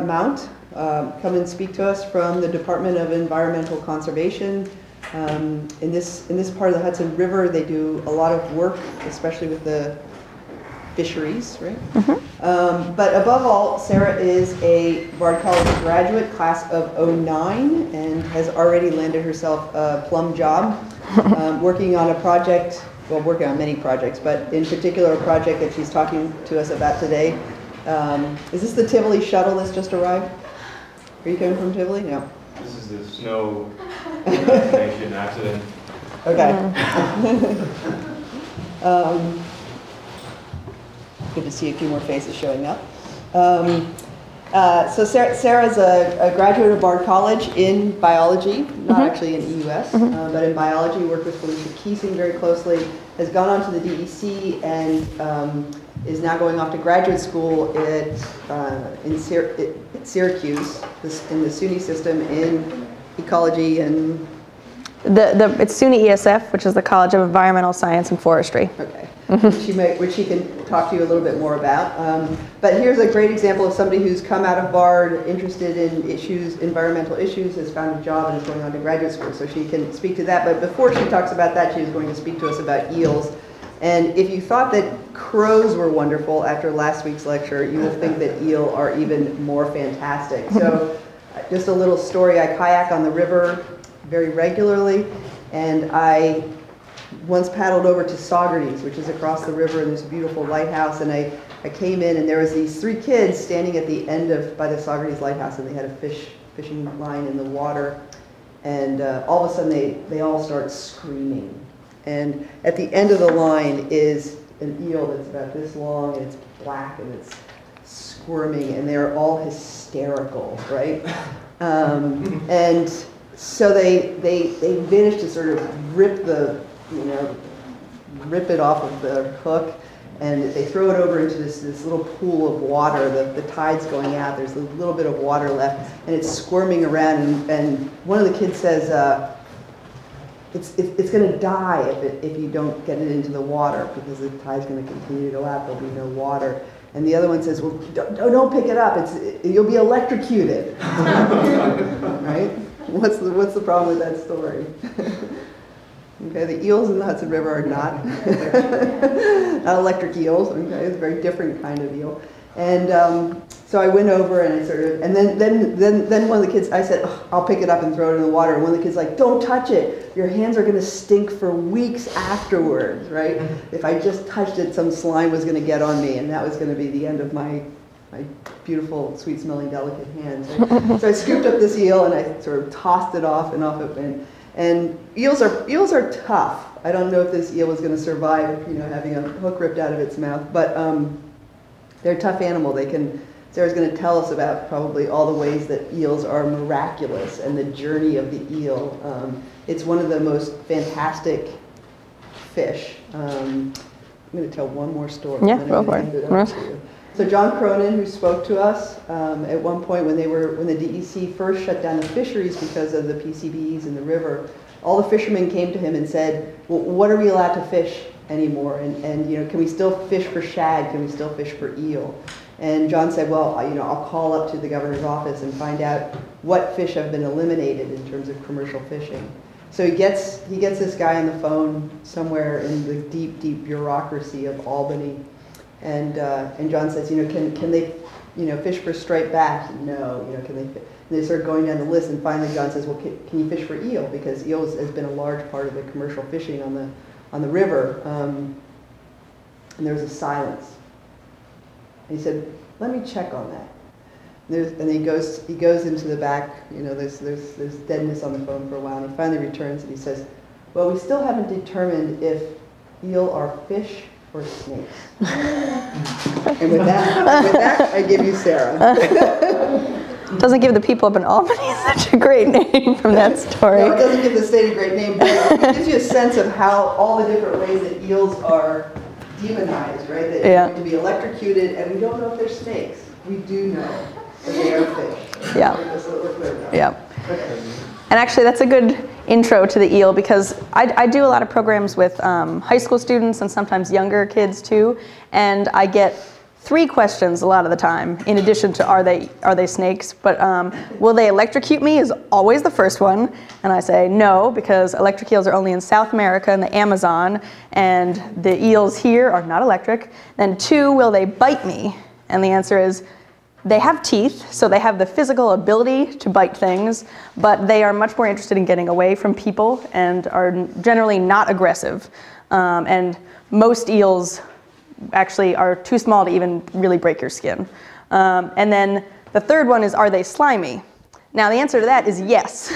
Mount come and speak to us from the Department of Environmental Conservation. In this part of the Hudson River, they do a lot of work, especially with the fisheries, right? Mm-hmm. But above all, Sarah is a Bard College graduate, class of '09, and has already landed herself a plum job, working on a project, well, working on many projects, but in particular a project that she's talking to us about today. Is this the Tivoli shuttle that's just arrived? Are you coming from Tivoli? No. This is the snow nation accident. Okay. Good to see a few more faces showing up. So Sarah's a graduate of Bard College in biology, not actually in EUS, but in biology, worked with Felicia Keesing very closely, has gone on to the DEC and is now going off to graduate school in Syracuse, in the SUNY system in ecology and... It's SUNY ESF, which is the College of Environmental Science and Forestry. Okay. Which she can talk to you a little bit more about. But here's a great example of somebody who's come out of Bard, interested in environmental issues, has found a job and is going on to graduate school. So she can speak to that. But before she talks about that, she was going to speak to us about eels. And if you thought that crows were wonderful after last week's lecture, you will think that eel are even more fantastic. So just a little story. I kayak on the river very regularly, and I once paddled over to Saugerties, which is across the river, and there's a beautiful lighthouse, and I came in and there was these 3 kids standing at the end by the Saugerties lighthouse, and they had a fishing line in the water, and all of a sudden they all start screaming. And at the end of the line is an eel that's about this long, and it's black, and it's squirming, and they're all hysterical, right? And so they managed to sort of rip it off of the hook, and they throw it over into this little pool of water. The tide's going out. There's a little bit of water left, and it's squirming around. And one of the kids says, "It's going to die if you don't get it into the water, because the tide's going to continue to go out. There'll be no water." And the other one says, "Well, don't pick it up. You'll be electrocuted." Right? What's the problem with that story? Okay, the eels in the Hudson River are not electric eels. Okay, it's a very different kind of eel. And so I went over and I then one of the kids, I said, "Oh, I'll pick it up and throw it in the water." And one of the kids like, "Don't touch it. Your hands are going to stink for weeks afterwards, right? If I just touched it, some slime was going to get on me, and that was going to be the end of my beautiful, sweet-smelling, delicate hands." Right? So I scooped up this eel and I sort of tossed it off, and off it went. And eels are tough. I don't know if this eel was going to survive, having a hook ripped out of its mouth, but they're a tough animal. Sarah's going to tell us about probably all the ways that eels are miraculous and the journey of the eel. It's one of the most fantastic fish. I'm going to tell one more story. Yeah, go for it. So John Cronin, who spoke to us at one point when the DEC first shut down the fisheries because of the PCBs in the river, all the fishermen came to him and said, "Well, what are we allowed to fish anymore? And can we still fish for shad? Can we still fish for eel?" And John said, "Well, I'll call up to the governor's office and find out what fish have been eliminated in terms of commercial fishing." So he gets this guy on the phone somewhere in the deep, deep bureaucracy of Albany. And John says, can they, fish for striped bass? No, can they? And they start going down the list, and finally John says, "Well, can you fish for eel? Because eels has been a large part of the commercial fishing on the river." And there was a silence. And he said, "Let me check on that." And he goes into the back. There's deadness on the phone for a while, and he finally returns and he says, "Well, we still haven't determined if eel are fish or snakes." And with that, I give you Sarah. Doesn't give the people up in Albany such a great name from that story. No, it doesn't give the state a great name, but it gives you a sense of how all the different ways that eels are demonized, right? That they're going to be electrocuted, and we don't know if they're snakes. We do know that they are fish. Yeah. Just so that we're clear about. Yeah. Okay. And actually, that's a good intro to the eel, because I do a lot of programs with high school students and sometimes younger kids too, and I get 3 questions a lot of the time, in addition to are they snakes. But will they electrocute me is always the first one. And I say no, because electric eels are only in South America and the Amazon, and the eels here are not electric. Then 2, will they bite me? And the answer is they have teeth, so they have the physical ability to bite things, but they are much more interested in getting away from people and are generally not aggressive. And most eels actually are too small to even really break your skin. And then the 3rd one is, are they slimy? Now the answer to that is yes.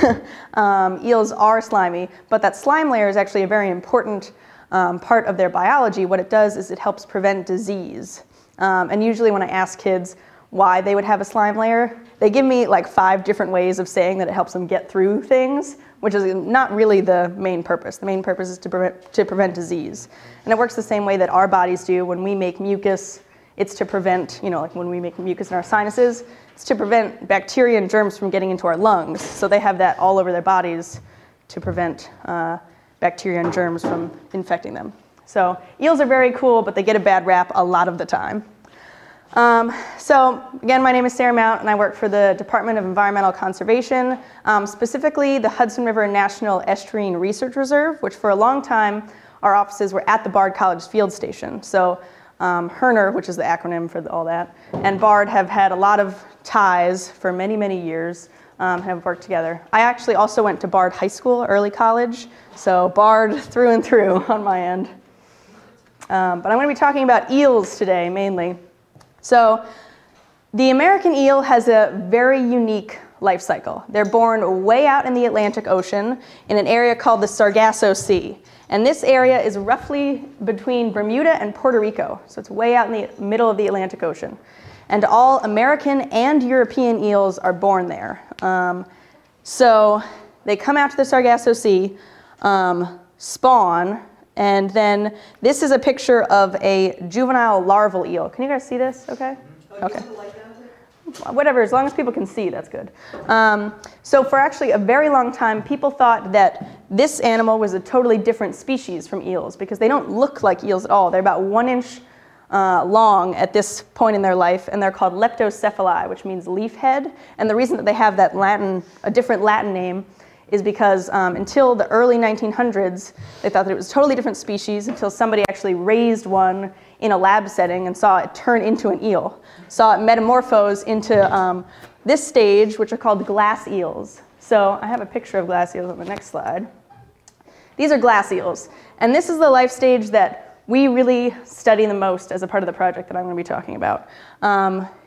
Eels are slimy, but that slime layer is actually a very important part of their biology. What it does is it helps prevent disease. And usually when I ask kids why they would have a slime layer, they give me like 5 different ways of saying that it helps them get through things, which is not really the main purpose. The main purpose is to prevent disease. And it works the same way that our bodies do. When we make mucus, it's to prevent, like when we make mucus in our sinuses, it's to prevent bacteria and germs from getting into our lungs. So they have that all over their bodies to prevent bacteria and germs from infecting them. So eels are very cool, but they get a bad rap a lot of the time. So again, my name is Sarah Mount, and I work for the Department of Environmental Conservation, specifically the Hudson River National Estuarine Research Reserve, which for a long time our offices were at the Bard College Field Station. So HRNR, which is the acronym for all that, and Bard have had a lot of ties for many, many years, have worked together. I actually also went to Bard High School, early college, so Bard through and through on my end. But I'm going to be talking about eels today, mainly. So the American eel has a very unique life cycle. They're born way out in the Atlantic Ocean in an area called the Sargasso Sea. And this area is roughly between Bermuda and Puerto Rico. So it's way out in the middle of the Atlantic Ocean. And all American and European eels are born there. So they come out to the Sargasso Sea, spawn, and then this is a picture of a juvenile larval eel. Can you guys see this okay? Okay. Whatever, as long as people can see, that's good. So for actually a very long time, people thought that this animal was a totally different species from eels because they don't look like eels at all. They're about 1 inch long at this point in their life, and they're called leptocephali, which means leaf head. And the reason that they have that a different Latin name is because until the early 1900s, they thought that it was a totally different species until somebody actually raised one in a lab setting and saw it turn into an eel. Saw it metamorphose into this stage, which are called glass eels. So I have a picture of glass eels on the next slide. These are glass eels. And this is the life stage that we really study the most as a part of the project that I'm going to be talking about.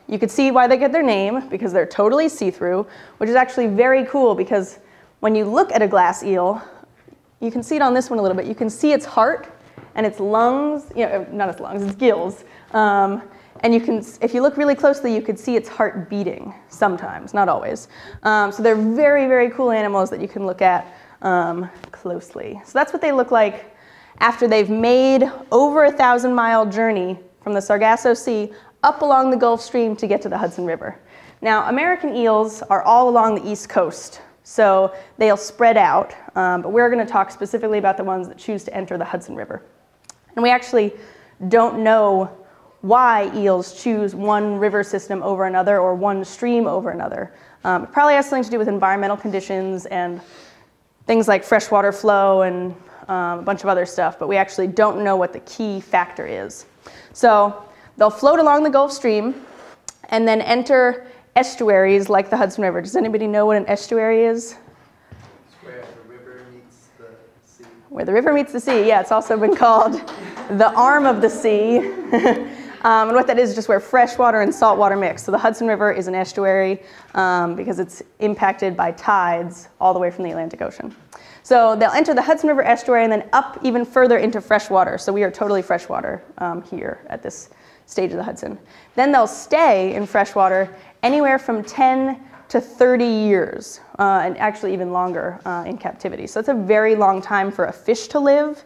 You can see why they get their name, because they're totally see-through, which is actually very cool because when you look at a glass eel, you can see it on this one a little bit. You can see its heart and its lungs, not its lungs, its gills. And you can, if you look really closely, you could see its heart beating sometimes, not always. So they're very, very cool animals that you can look at closely. So that's what they look like after they've made over a 1,000-mile journey from the Sargasso Sea up along the Gulf Stream to get to the Hudson River. Now, American eels are all along the East Coast. So they'll spread out, but we're going to talk specifically about the ones that choose to enter the Hudson River. And we actually don't know why eels choose one river system over another or one stream over another. It probably has something to do with environmental conditions and things like freshwater flow and a bunch of other stuff, but we actually don't know what the key factor is. So they'll float along the Gulf Stream and then enter estuaries like the Hudson River. Does anybody know what an estuary is? It's where the river meets the sea. Where the river meets the sea, yeah. It's also been called the arm of the sea. And what that is just where fresh water and salt water mix. So the Hudson River is an estuary because it's impacted by tides all the way from the Atlantic Ocean. So they'll enter the Hudson River estuary and then up even further into freshwater. So we are totally freshwater here at this stage of the Hudson. Then they'll stay in freshwater anywhere from 10 to 30 years, and actually even longer in captivity. So it's a very long time for a fish to live,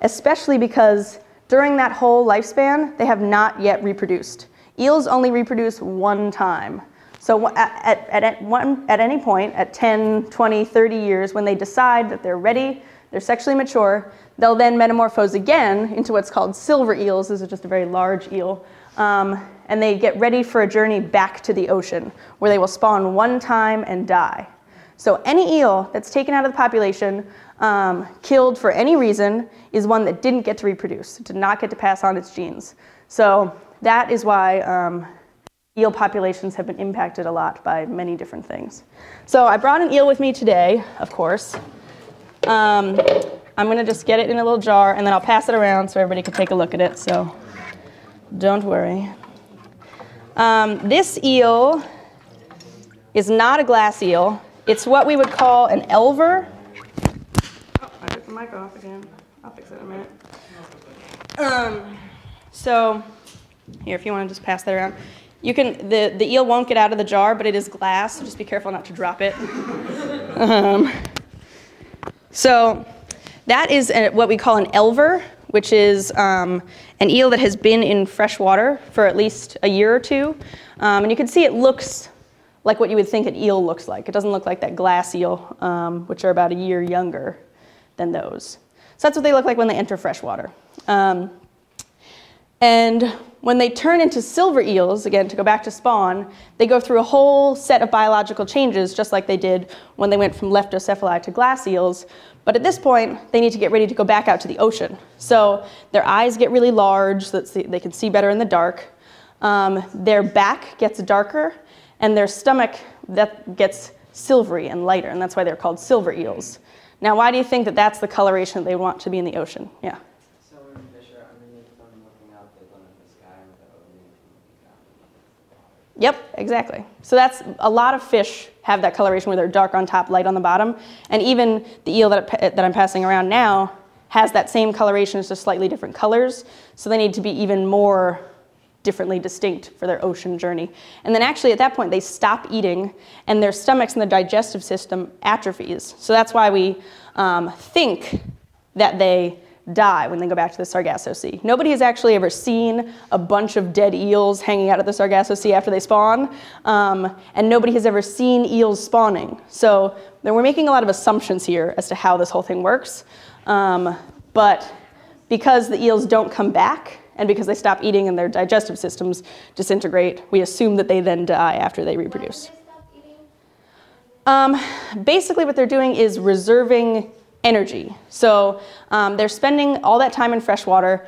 especially because during that whole lifespan, they have not yet reproduced. Eels only reproduce one time. So at any point, at 10, 20, 30 years, when they decide that they're ready, they're sexually mature, they'll then metamorphose again into what's called silver eels. This is just a very large eel. and they get ready for a journey back to the ocean, where they will spawn one time and die. So any eel that's taken out of the population, killed for any reason, is one that didn't get to reproduce, did not get to pass on its genes. So that is why eel populations have been impacted a lot by many different things. So I brought an eel with me today, of course. I'm going to just get it in a little jar, and then I'll pass it around so everybody can take a look at it. So don't worry. This eel is not a glass eel. It's what we would call an elver. Oh, I took the mic off again. I'll fix it in a minute. So here, if you want to just pass that around. You can, the eel won't get out of the jar, but it is glass, so just be careful not to drop it. So that is what we call an elver, which is an eel that has been in fresh water for at least a year or two. And you can see it looks like what you would think an eel looks like. It doesn't look like that glass eel, which are about a year younger than those. So that's what they look like when they enter fresh water. And when they turn into silver eels, again, to go back to spawn, they go through a whole set of biological changes, just like they did when they went from leptocephali to glass eels. But at this point, they need to get ready to go back out to the ocean. So their eyes get really large so that they can see better in the dark. Their back gets darker, and their stomach that gets silvery and lighter, and that's why they're called silver eels. Now, why do you think that that's the coloration that they want to be in the ocean? Yeah. So when fish are underneath them looking out, they look at the sky without looking down. Yep, exactly. So that's a lot of fish have that coloration where they're dark on top, light on the bottom, and even the eel that I'm passing around now has that same coloration, it's just slightly different colors. So they need to be even more differently distinct for their ocean journey. And then actually at that point they stop eating and their stomachs and the digestive system atrophies. So that's why we think that they die when they go back to the Sargasso Sea. Nobody has actually ever seen a bunch of dead eels hanging out of the Sargasso Sea after they spawn, and nobody has ever seen eels spawning. So then we're making a lot of assumptions here as to how this whole thing works. But because the eels don't come back, and because they stop eating and their digestive systems disintegrate, we assume that they then die after they reproduce. Basically what they're doing is reserving energy. So they're spending all that time in freshwater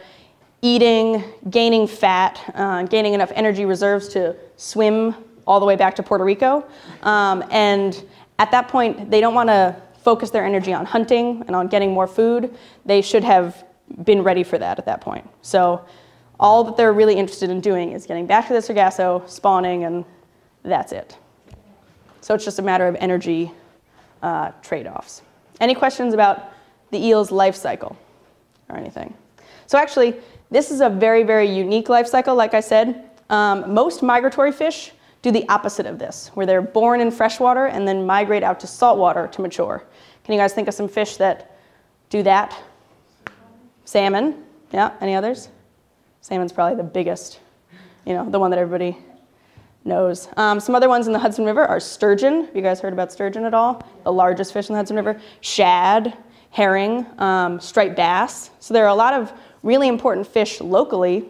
eating, gaining fat, gaining enough energy reserves to swim all the way back to Puerto Rico. And at that point, they don't want to focus their energy on hunting and on getting more food. They should have been ready for that at that point. So all that they're really interested in doing is getting back to the Sargasso, spawning, and that's it. So it's just a matter of energy trade-offs. Any questions about the eel's life cycle or anything? So actually, this is a very, very unique life cycle, like I said. Most migratory fish do the opposite of this, where they're born in freshwater and then migrate out to saltwater to mature. Can you guys think of some fish that do that? Salmon, yeah, any others? Salmon's probably the biggest, the one that everybody knows. Some other ones in the Hudson River are sturgeon. Have you guys heard about sturgeon at all? The largest fish in the Hudson River. Shad, herring, striped bass. So there are a lot of really important fish locally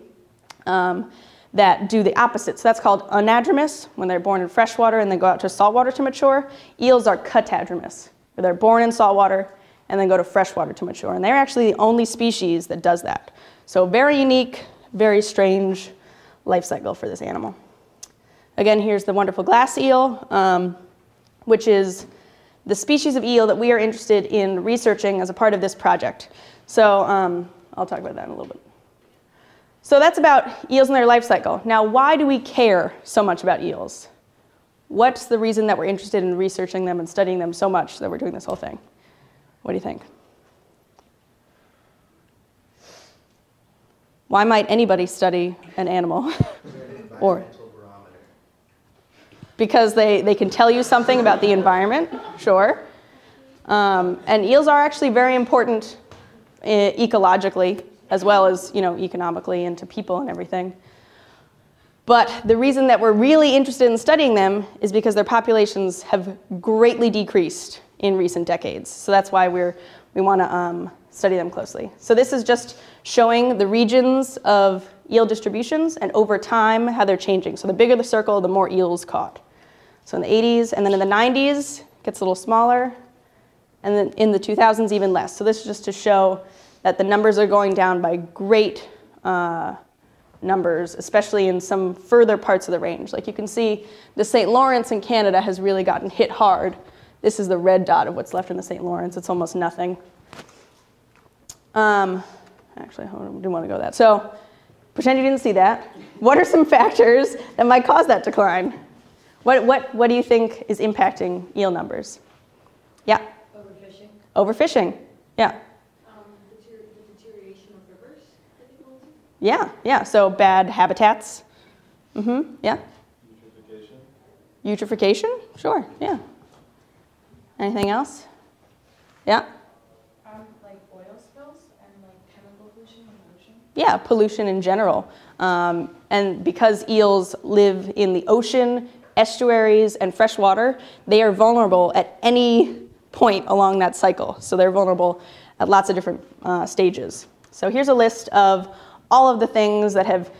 that do the opposite. So that's called anadromous, when they're born in freshwater and then go out to saltwater to mature. Eels are catadromous, where they're born in saltwater and then go to freshwater to mature. And they're actually the only species that does that. So very unique, very strange life cycle for this animal. Again, here's the wonderful glass eel, which is the species of eel that we are interested in researching as a part of this project. So I'll talk about that in a little bit. So that's about eels and their life cycle. Now, why do we care so much about eels? What's the reason that we're interested in researching them and studying them so much that we're doing this whole thing? What do you think? Why might anybody study an animal? Or because they can tell you something about the environment, sure. And eels are actually very important ecologically, as well as economically and to people and everything. But the reason that we're really interested in studying them is because their populations have greatly decreased in recent decades. So that's why we want to study them closely. So this is just showing the regions of eel distributions, and over time, how they're changing. So the bigger the circle, the more eels caught. So in the 80s, and then in the 90s, it gets a little smaller, and then in the 2000s, even less. So this is just to show that the numbers are going down by great numbers, especially in some further parts of the range. Like you can see, the St. Lawrence in Canada has really gotten hit hard. This is the red dot of what's left in the St. Lawrence. It's almost nothing. Actually, I didn't want to go that. So pretend you didn't see that. What are some factors that might cause that decline? What do you think is impacting eel numbers? Yeah? Overfishing. Overfishing, yeah. The deterioration of rivers, I think also. Yeah. So bad habitats. Yeah. Eutrophication. Eutrophication? Sure, yeah. Anything else? Yeah? Like oil spills and like chemical pollution in the ocean. Yeah, pollution in general. And because eels live in the ocean, estuaries, and freshwater, they are vulnerable at any point along that cycle. So they're vulnerable at lots of different stages. So here's a list of all of the things that have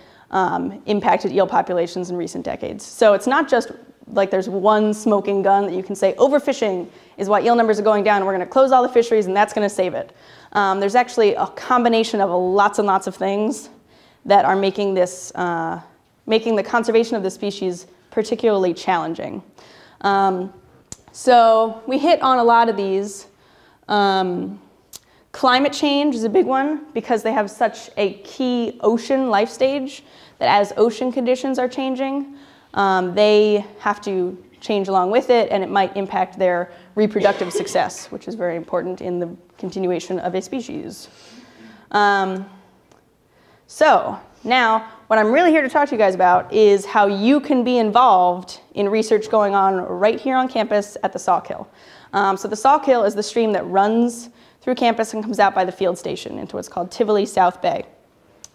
impacted eel populations in recent decades. So it's not just like there's one smoking gun that you can say overfishing is why eel numbers are going down and we're going to close all the fisheries and that's going to save it. There's actually a combination of lots and lots of things that are making this, making the conservation of the species particularly challenging. So we hit on a lot of these. Climate change is a big one because they have such a key ocean life stage that as ocean conditions are changing, they have to change along with it, and it might impact their reproductive success, which is very important in the continuation of a species. So now, what I'm really here to talk to you guys about is how you can be involved in research going on right here on campus at the Sauk Hill. So the Sauk Hill is the stream that runs through campus and comes out by the field station into what's called Tivoli South Bay.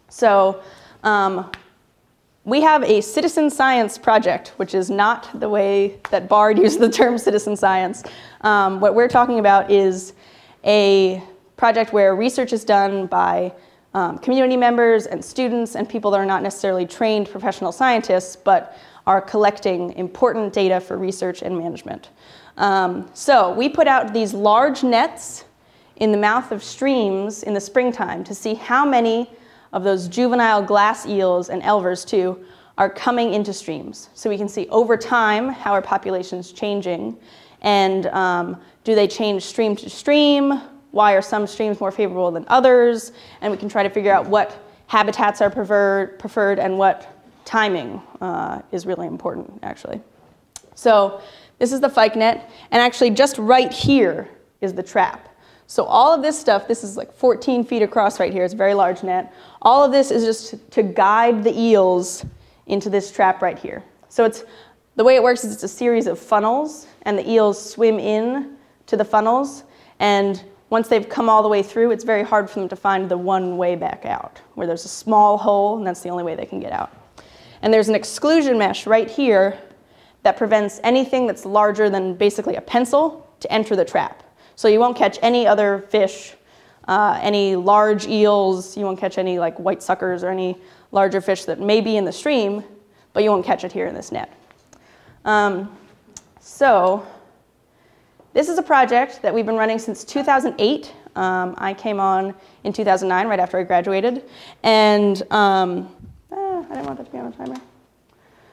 So we have a citizen science project, which is not the way that Bard uses the term citizen science. What we're talking about is a project where research is done by community members and students and people that are not necessarily trained professional scientists, but are collecting important data for research and management. So we put out these large nets in the mouth of streams in the springtime to see how many of those juvenile glass eels and elvers too are coming into streams. So we can see over time how our population's changing, and do they change stream to stream? Why are some streams more favorable than others? And we can try to figure out what habitats are preferred and what timing is really important, actually. So this is the fyke net, and actually just right here is the trap. So all of this stuff, this is like 14 feet across right here, it's a very large net. All of this is just to guide the eels into this trap right here. So the way it works is it's a series of funnels, and the eels swim in to the funnels, and once they've come all the way through, it's very hard for them to find the one way back out, where there's a small hole, and that's the only way they can get out. And there's an exclusion mesh right here that prevents anything that's larger than basically a pencil to enter the trap. So you won't catch any other fish, any large eels, you won't catch any like white suckers or any larger fish that may be in the stream, but you won't catch it here in this net. So this is a project that we've been running since 2008. I came on in 2009, right after I graduated, and I didn't want that to be on a timer.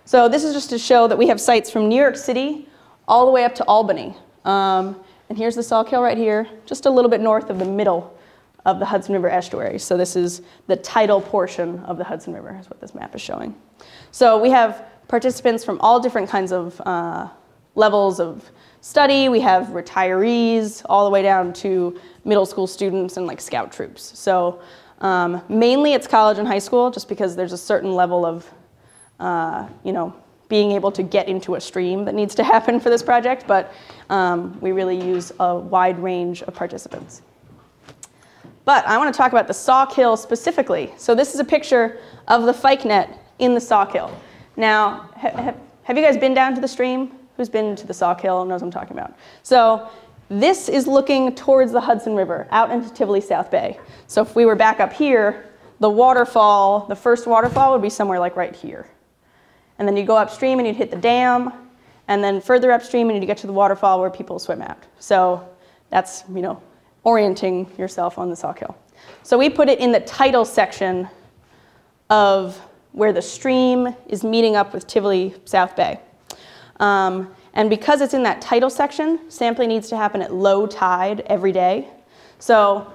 So this is just to show that we have sites from New York City all the way up to Albany. And here's the Sauk Hill right here, just a little bit north of the middle of the Hudson River estuary. So this is the tidal portion of the Hudson River, is what this map is showing. So we have participants from all different kinds of levels of study. We have retirees all the way down to middle school students and like scout troops. So mainly it's college and high school, just because there's a certain level of, being able to get into a stream that needs to happen for this project, but we really use a wide range of participants. But I want to talk about the Sauk Hill specifically. So this is a picture of the fyke net in the Sauk Hill. Now, have you guys been down to the stream? Who's been to the Sauk Hill knows what I'm talking about. So this is looking towards the Hudson River, out into Tivoli South Bay. So if we were back up here, the waterfall, the first waterfall would be somewhere like right here. And then you go upstream and you'd hit the dam, and then further upstream and you'd get to the waterfall where people swim at. So that's, you know, orienting yourself on the Sauk Hill. So we put it in the tidal section of where the stream is meeting up with Tivoli South Bay. And because it's in that tidal section, sampling needs to happen at low tide every day. So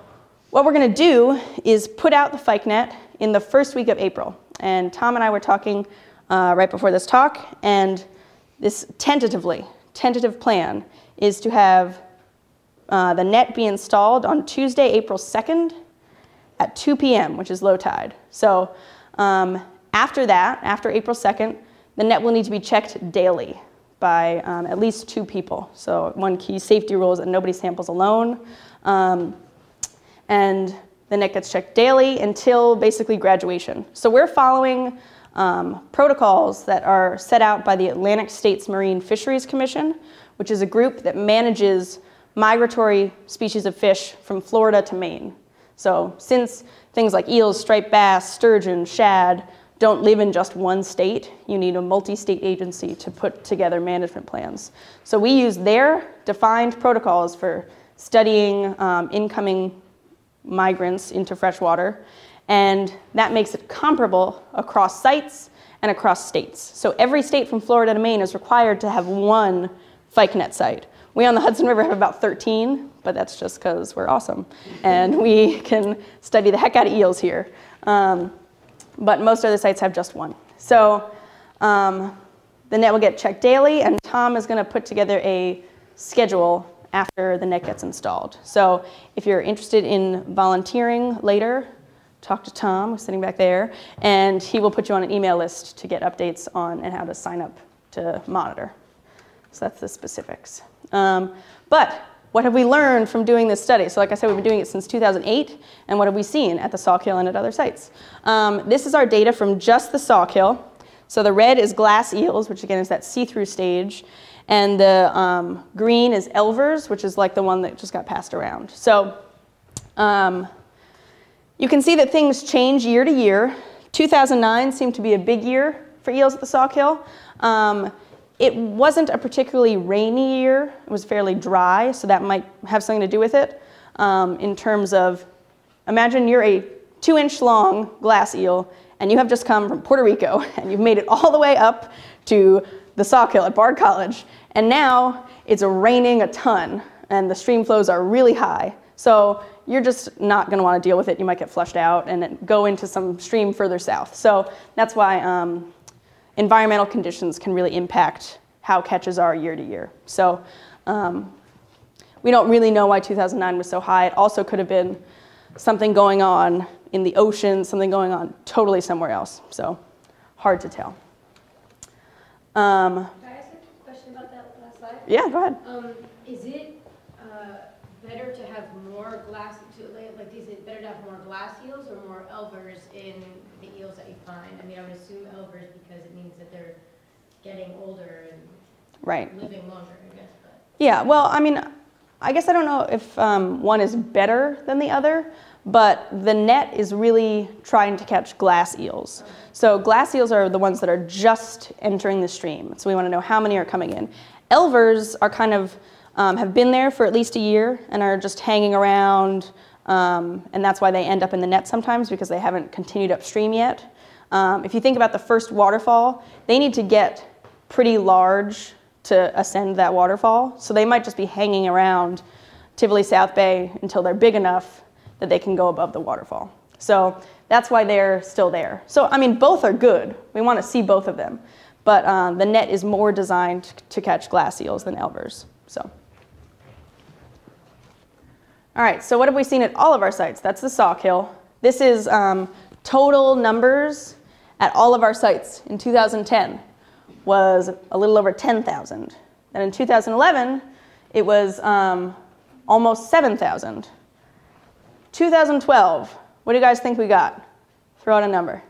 what we're going to do is put out the fyke net in the first week of April. And Tom and I were talking right before this talk, and this tentative plan is to have the net be installed on Tuesday, April 2nd at 2 p.m., which is low tide. So after that, after April 2nd, the net will need to be checked daily by at least 2 people. So one key safety rule is that nobody samples alone. And the net gets checked daily until basically graduation. So we're following protocols that are set out by the Atlantic States Marine Fisheries Commission, which is a group that manages migratory species of fish from Florida to Maine. So since things like eels, striped bass, sturgeon, shad don't live in just one state, you need a multi-state agency to put together management plans. So we use their defined protocols for studying incoming migrants into freshwater, and that makes it comparable across sites and across states. So every state from Florida to Maine is required to have one fyke net site. We on the Hudson River have about 13, but that's just because we're awesome. And we can study the heck out of eels here. But most other sites have just one. So the net will get checked daily, and Tom is going to put together a schedule after the net gets installed. So if you're interested in volunteering later, talk to Tom, who's sitting back there, and he will put you on an email list to get updates on and how to sign up to monitor. So that's the specifics. But what have we learned from doing this study? So like I said, we've been doing it since 2008, and what have we seen at the Sauk Hill and at other sites? This is our data from just the Sauk Hill. So the red is glass eels, which again is that see-through stage, and the green is elvers, which is like the one that just got passed around. So you can see that things change year to year. 2009 seemed to be a big year for eels at the Sauk Hill. It wasn't a particularly rainy year. It was fairly dry, so that might have something to do with it. In terms of, imagine you're a 2-inch long glass eel, and you have just come from Puerto Rico, and you've made it all the way up to the Sauk Hill at Bard College, and now it's raining a ton, and the stream flows are really high. So you're just not going to want to deal with it. You might get flushed out and then go into some stream further south. So that's why environmental conditions can really impact how catches are year to year. So we don't really know why 2009 was so high. It also could have been something going on in the ocean, something going on totally somewhere else. So hard to tell. Can I ask a question about that last slide? Yeah, go ahead. Is it better to have more glass, like is it better to have more glass eels or more elvers in the eels that you find? I mean, I would assume elvers because it means that they're getting older and living longer, I guess. But. Yeah, well, I mean, I guess I don't know if one is better than the other, but the net is really trying to catch glass eels. Okay. So glass eels are the ones that are just entering the stream. So we want to know how many are coming in. Elvers are kind of have been there for at least a year and are just hanging around, and that's why they end up in the net sometimes, because they haven't continued upstream yet. If you think about the first waterfall, they need to get pretty large to ascend that waterfall, so they might just be hanging around Tivoli South Bay until they're big enough that they can go above the waterfall. So that's why they're still there. So I mean, both are good. We want to see both of them, but the net is more designed to catch glass eels than elvers. So. All right, so what have we seen at all of our sites? That's the Sauk Hill. This is total numbers at all of our sites in 2010 was a little over 10,000. And in 2011, it was almost 7,000. 2012, what do you guys think we got? Throw out a number.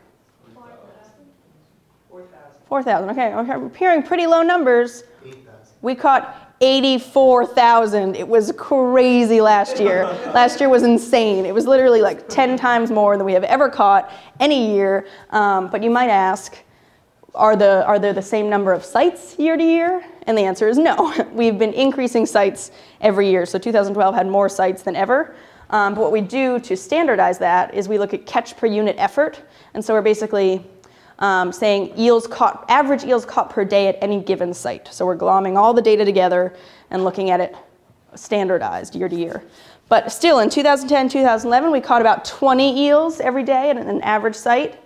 4,000. 4,000, okay. We're hearing pretty low numbers. 8,000. We caught 84,000. It was crazy last year. Last year was insane. It was literally like 10 times more than we have ever caught any year. But you might ask, are there the same number of sites year to year? And the answer is no. We've been increasing sites every year. So 2012 had more sites than ever. But what we do to standardize that is we look at catch per unit effort. And so we're basically saying average eels caught per day at any given site. So we're glomming all the data together and looking at it standardized year to year. But still, in 2010, 2011, we caught about 20 eels every day at an average site.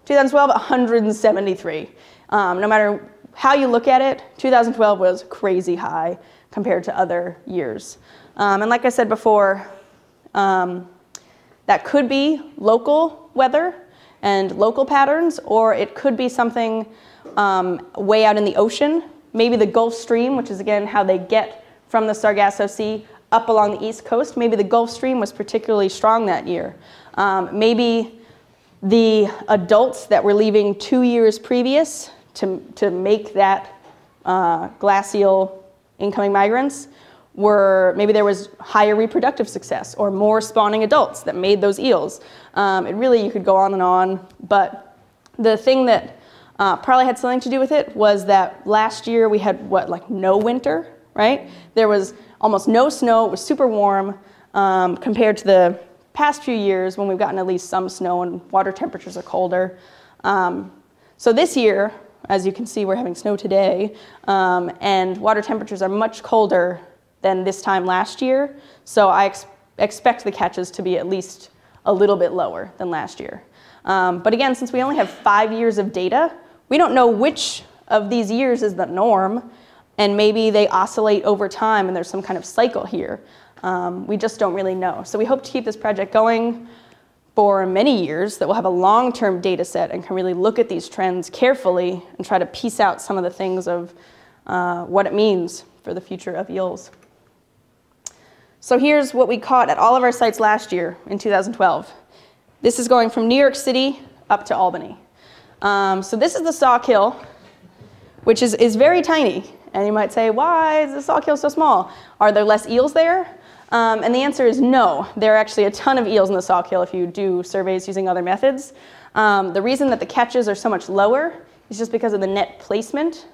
2012, 173. No matter how you look at it, 2012 was crazy high compared to other years. And like I said before, that could be local weather and local patterns, or it could be something way out in the ocean. Maybe the Gulf Stream, which is again how they get from the Sargasso Sea up along the East Coast. Maybe the Gulf Stream was particularly strong that year. Maybe the adults that were leaving 2 years previous to make that glacial incoming migrants maybe there was higher reproductive success or more spawning adults that made those eels. You could go on and on, but the thing that probably had something to do with it was that last year we had no winter, right? There was almost no snow. It was super warm compared to the past few years when we've gotten at least some snow and water temperatures are colder. So this year, as you can see, we're having snow today, and water temperatures are much colder than this time last year. So I expect the catches to be at least a little bit lower than last year. But again, since we only have 5 years of data, we don't know which of these years is the norm, and maybe they oscillate over time and there's some kind of cycle here. We just don't really know. So we hope to keep this project going for many years, that we'll have a long-term data set and can really look at these trends carefully and try to piece out some of the things of what it means for the future of eels. So here's what we caught at all of our sites last year in 2012. This is going from New York City up to Albany. So this is the Sauk Hill, which is very tiny. And you might say, why is the Sauk Hill so small? Are there less eels there? And the answer is no. There are actually a ton of eels in the Sauk Hill if you do surveys using other methods. The reason that the catches are so much lower is just because of the net placement.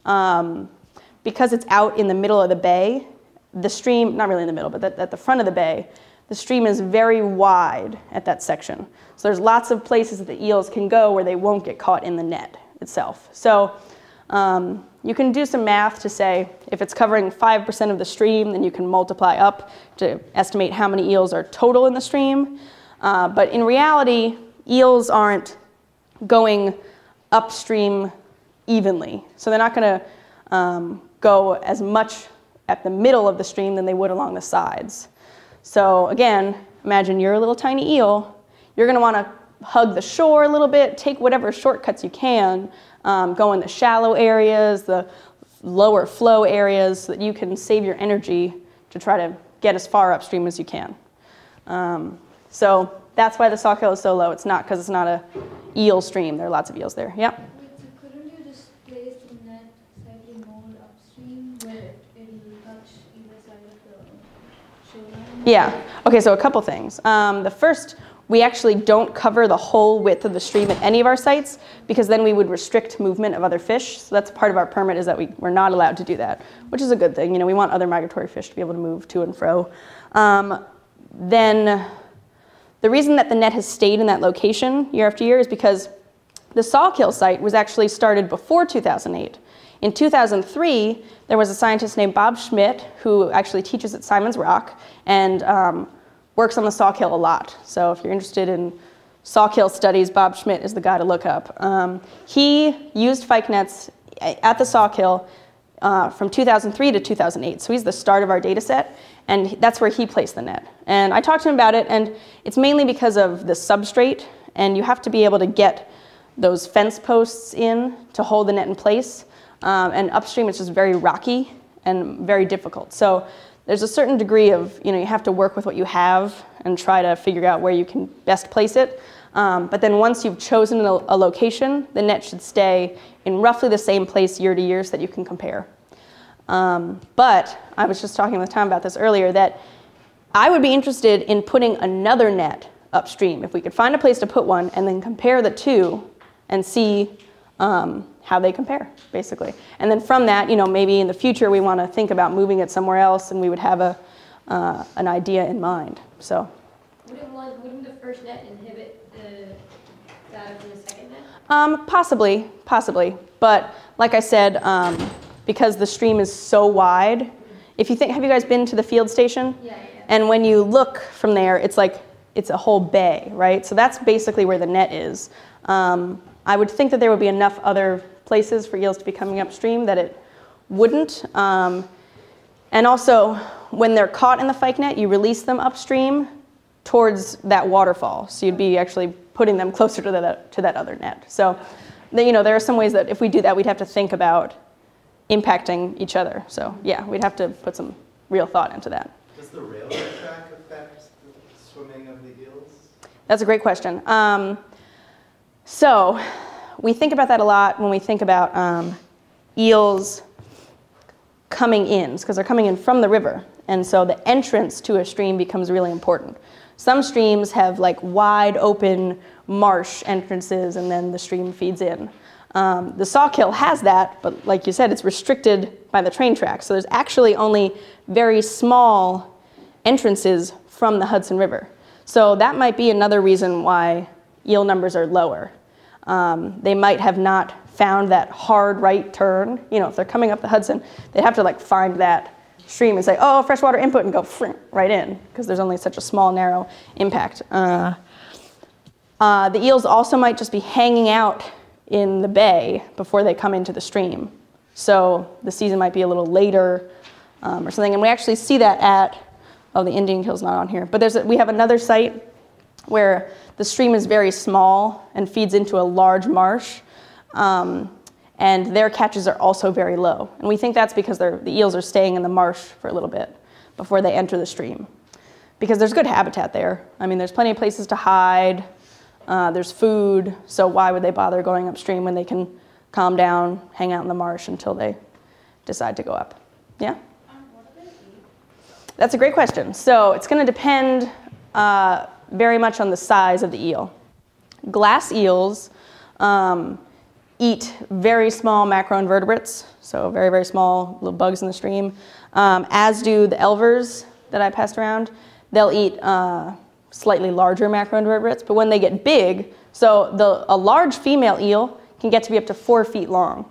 Because it's out in the middle of the bay, the stream, not really in the middle, but at the front of the bay, the stream is very wide at that section. So there's lots of places that the eels can go where they won't get caught in the net itself. So you can do some math to say if it's covering 5% of the stream, then you can multiply up to estimate how many eels are total in the stream. But in reality, eels aren't going upstream evenly. So they're not going to go as much at the middle of the stream than they would along the sides. So again, imagine you're a little tiny eel. You're going to want to hug the shore a little bit, take whatever shortcuts you can, go in the shallow areas, the lower flow areas, so that you can save your energy to try to get as far upstream as you can. So that's why the Sauk Hill is so low. It's not because it's not a eel stream. There are lots of eels there. Yep. Wait, so couldn't you just place the net slightly more upstream where it will touch either side of the shoreline? Yeah. Okay, so a couple things. The first, we actually don't cover the whole width of the stream at any of our sites because then we would restrict movement of other fish. So that's part of our permit, is that we're not allowed to do that, which is a good thing. You know, we want other migratory fish to be able to move to and fro. Then the reason that the net has stayed in that location year after year is because the Sauk Hill site was actually started before 2008. In 2003, there was a scientist named Bob Schmidt who actually teaches at Simon's Rock and works on the Sauk Hill a lot. So if you're interested in Sauk Hill studies, Bob Schmidt is the guy to look up. He used pike nets at the Sauk Hill from 2003 to 2008. So he's the start of our data set, and that's where he placed the net. And I talked to him about it, and it's mainly because of the substrate, and you have to be able to get those fence posts in to hold the net in place. And upstream, it's just very rocky and very difficult. So there's a certain degree of, you have to work with what you have and try to figure out where you can best place it. But then once you've chosen a location, the net should stay in roughly the same place year to year so that you can compare. But I was just talking with Tom about this earlier, that I would be interested in putting another net upstream. If we could find a place to put one and then compare the two and see how they compare, basically. And then from that, maybe in the future we want to think about moving it somewhere else, and we would have an idea in mind. So. Wouldn't the first net inhibit the data from the second net? Possibly. But like I said, because the stream is so wide, if you think, have you guys been to the field station? Yeah. And when you look from there, it's like, it's a whole bay, right? So that's basically where the net is. I would think that there would be enough other places for eels to be coming upstream that it wouldn't. And also, when they're caught in the fyke net, you release them upstream towards that waterfall. So you'd be actually putting them closer to that other net. So, there are some ways that if we do that, we'd have to think about impacting each other. So yeah, we'd have to put some real thought into that. Does the railroad track affect the swimming of the eels? That's a great question. So we think about that a lot when we think about eels coming in, because they're coming in from the river. And so the entrance to a stream becomes really important. Some streams have like wide open marsh entrances, and then the stream feeds in. The Sauk Hill has that, but like you said, it's restricted by the train tracks. So there's actually only very small entrances from the Hudson River. So that might be another reason why eel numbers are lower. They might have not found that hard right turn. If they're coming up the Hudson, they'd have to like find that stream and say, oh, freshwater input, and go right in, because there's only such a small, narrow impact. The eels also might just be hanging out in the bay before they come into the stream. So the season might be a little later or something. And we actually see that at, the Indian Kill's not on here, but we have another site where the stream is very small and feeds into a large marsh. And their catches are also very low. And we think that's because the eels are staying in the marsh for a little bit before they enter the stream. Because there's good habitat there. I mean, there's plenty of places to hide. There's food. So why would they bother going upstream when they can calm down, hang out in the marsh until they decide to go up? Yeah? What do they eat? That's a great question. So it's going to depend very much on the size of the eel. Glass eels eat very small macroinvertebrates, so very, very small little bugs in the stream, as do the elvers that I passed around. They'll eat slightly larger macroinvertebrates, but when they get big, so a large female eel can get to be up to 4 feet long,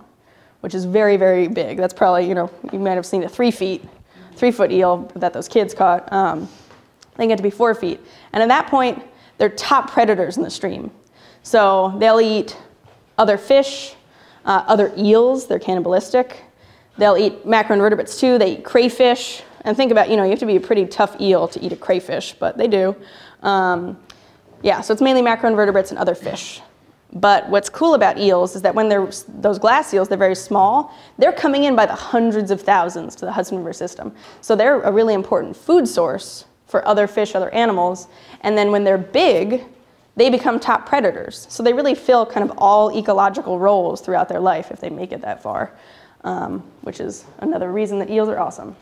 which is very, very big. That's probably, you might have seen a 3-foot eel that those kids caught. They get to be 4 feet. And at that point, they're top predators in the stream. So they'll eat other fish, other eels. They're cannibalistic. They'll eat macroinvertebrates too. They eat crayfish. And think about, you have to be a pretty tough eel to eat a crayfish, but they do. Yeah, so it's mainly macroinvertebrates and other fish. But what's cool about eels is that when those glass eels, they're very small, they're coming in by the hundreds of thousands to the Hudson River system. So they're a really important food source for other fish, other animals. And then when they're big, they become top predators. So they really fill kind of all ecological roles throughout their life if they make it that far, which is another reason that eels are awesome.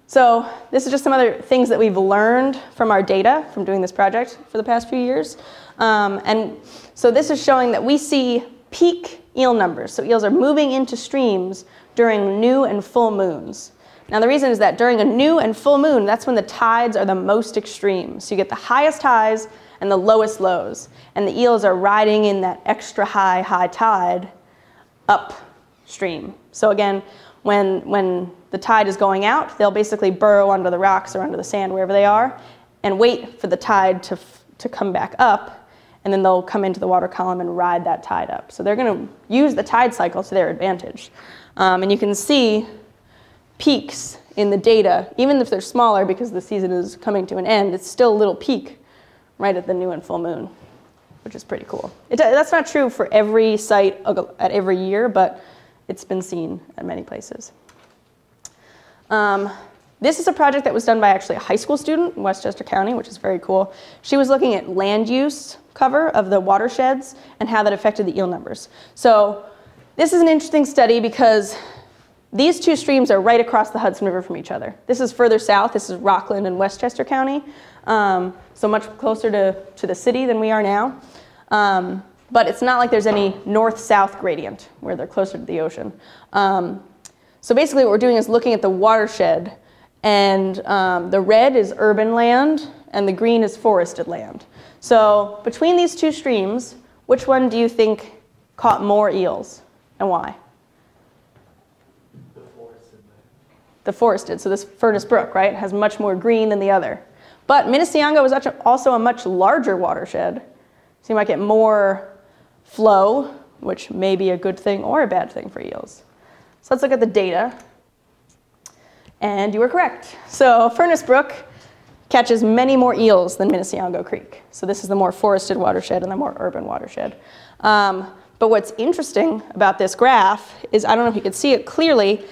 So this is just some other things that we've learned from our data from doing this project for the past few years. And so this is showing that we see peak eel numbers. So eels are moving into streams during new and full moons. Now the reason is that during a new and full moon, that's when the tides are the most extreme. So you get the highest highs and the lowest lows. And the eels are riding in that extra high tide upstream. So again, when the tide is going out, they'll basically burrow under the rocks or under the sand, wherever they are, and wait for the tide to come back up, and then they'll come into the water column and ride that tide up. So they're going to use the tide cycle to their advantage. And you can see peaks in the data, even if they're smaller because the season is coming to an end, it's still a little peak right at the new and full moon, which is pretty cool. That's not true for every site at every year, but it's been seen at many places. This is a project that was done by actually a high school student in Westchester County, which is very cool. She was looking at land use cover of the watersheds and how that affected the eel numbers. So this is an interesting study because these two streams are right across the Hudson River from each other. This is further south. This is Rockland and Westchester County, so much closer to the city than we are now. But it's not like there's any north-south gradient where they're closer to the ocean. So basically what we're doing is looking at the watershed, and the red is urban land and the green is forested land. So between these two streams, which one do you think caught more eels and why? The forested, so this Furnace Brook, right, has much more green than the other. But Minnesiongo is also a much larger watershed, so you might get more flow, which may be a good thing or a bad thing for eels. So let's look at the data. And you were correct. So Furnace Brook catches many more eels than Minnesiongo Creek. So this is the more forested watershed and the more urban watershed. But what's interesting about this graph is, I don't know if you can see it clearly,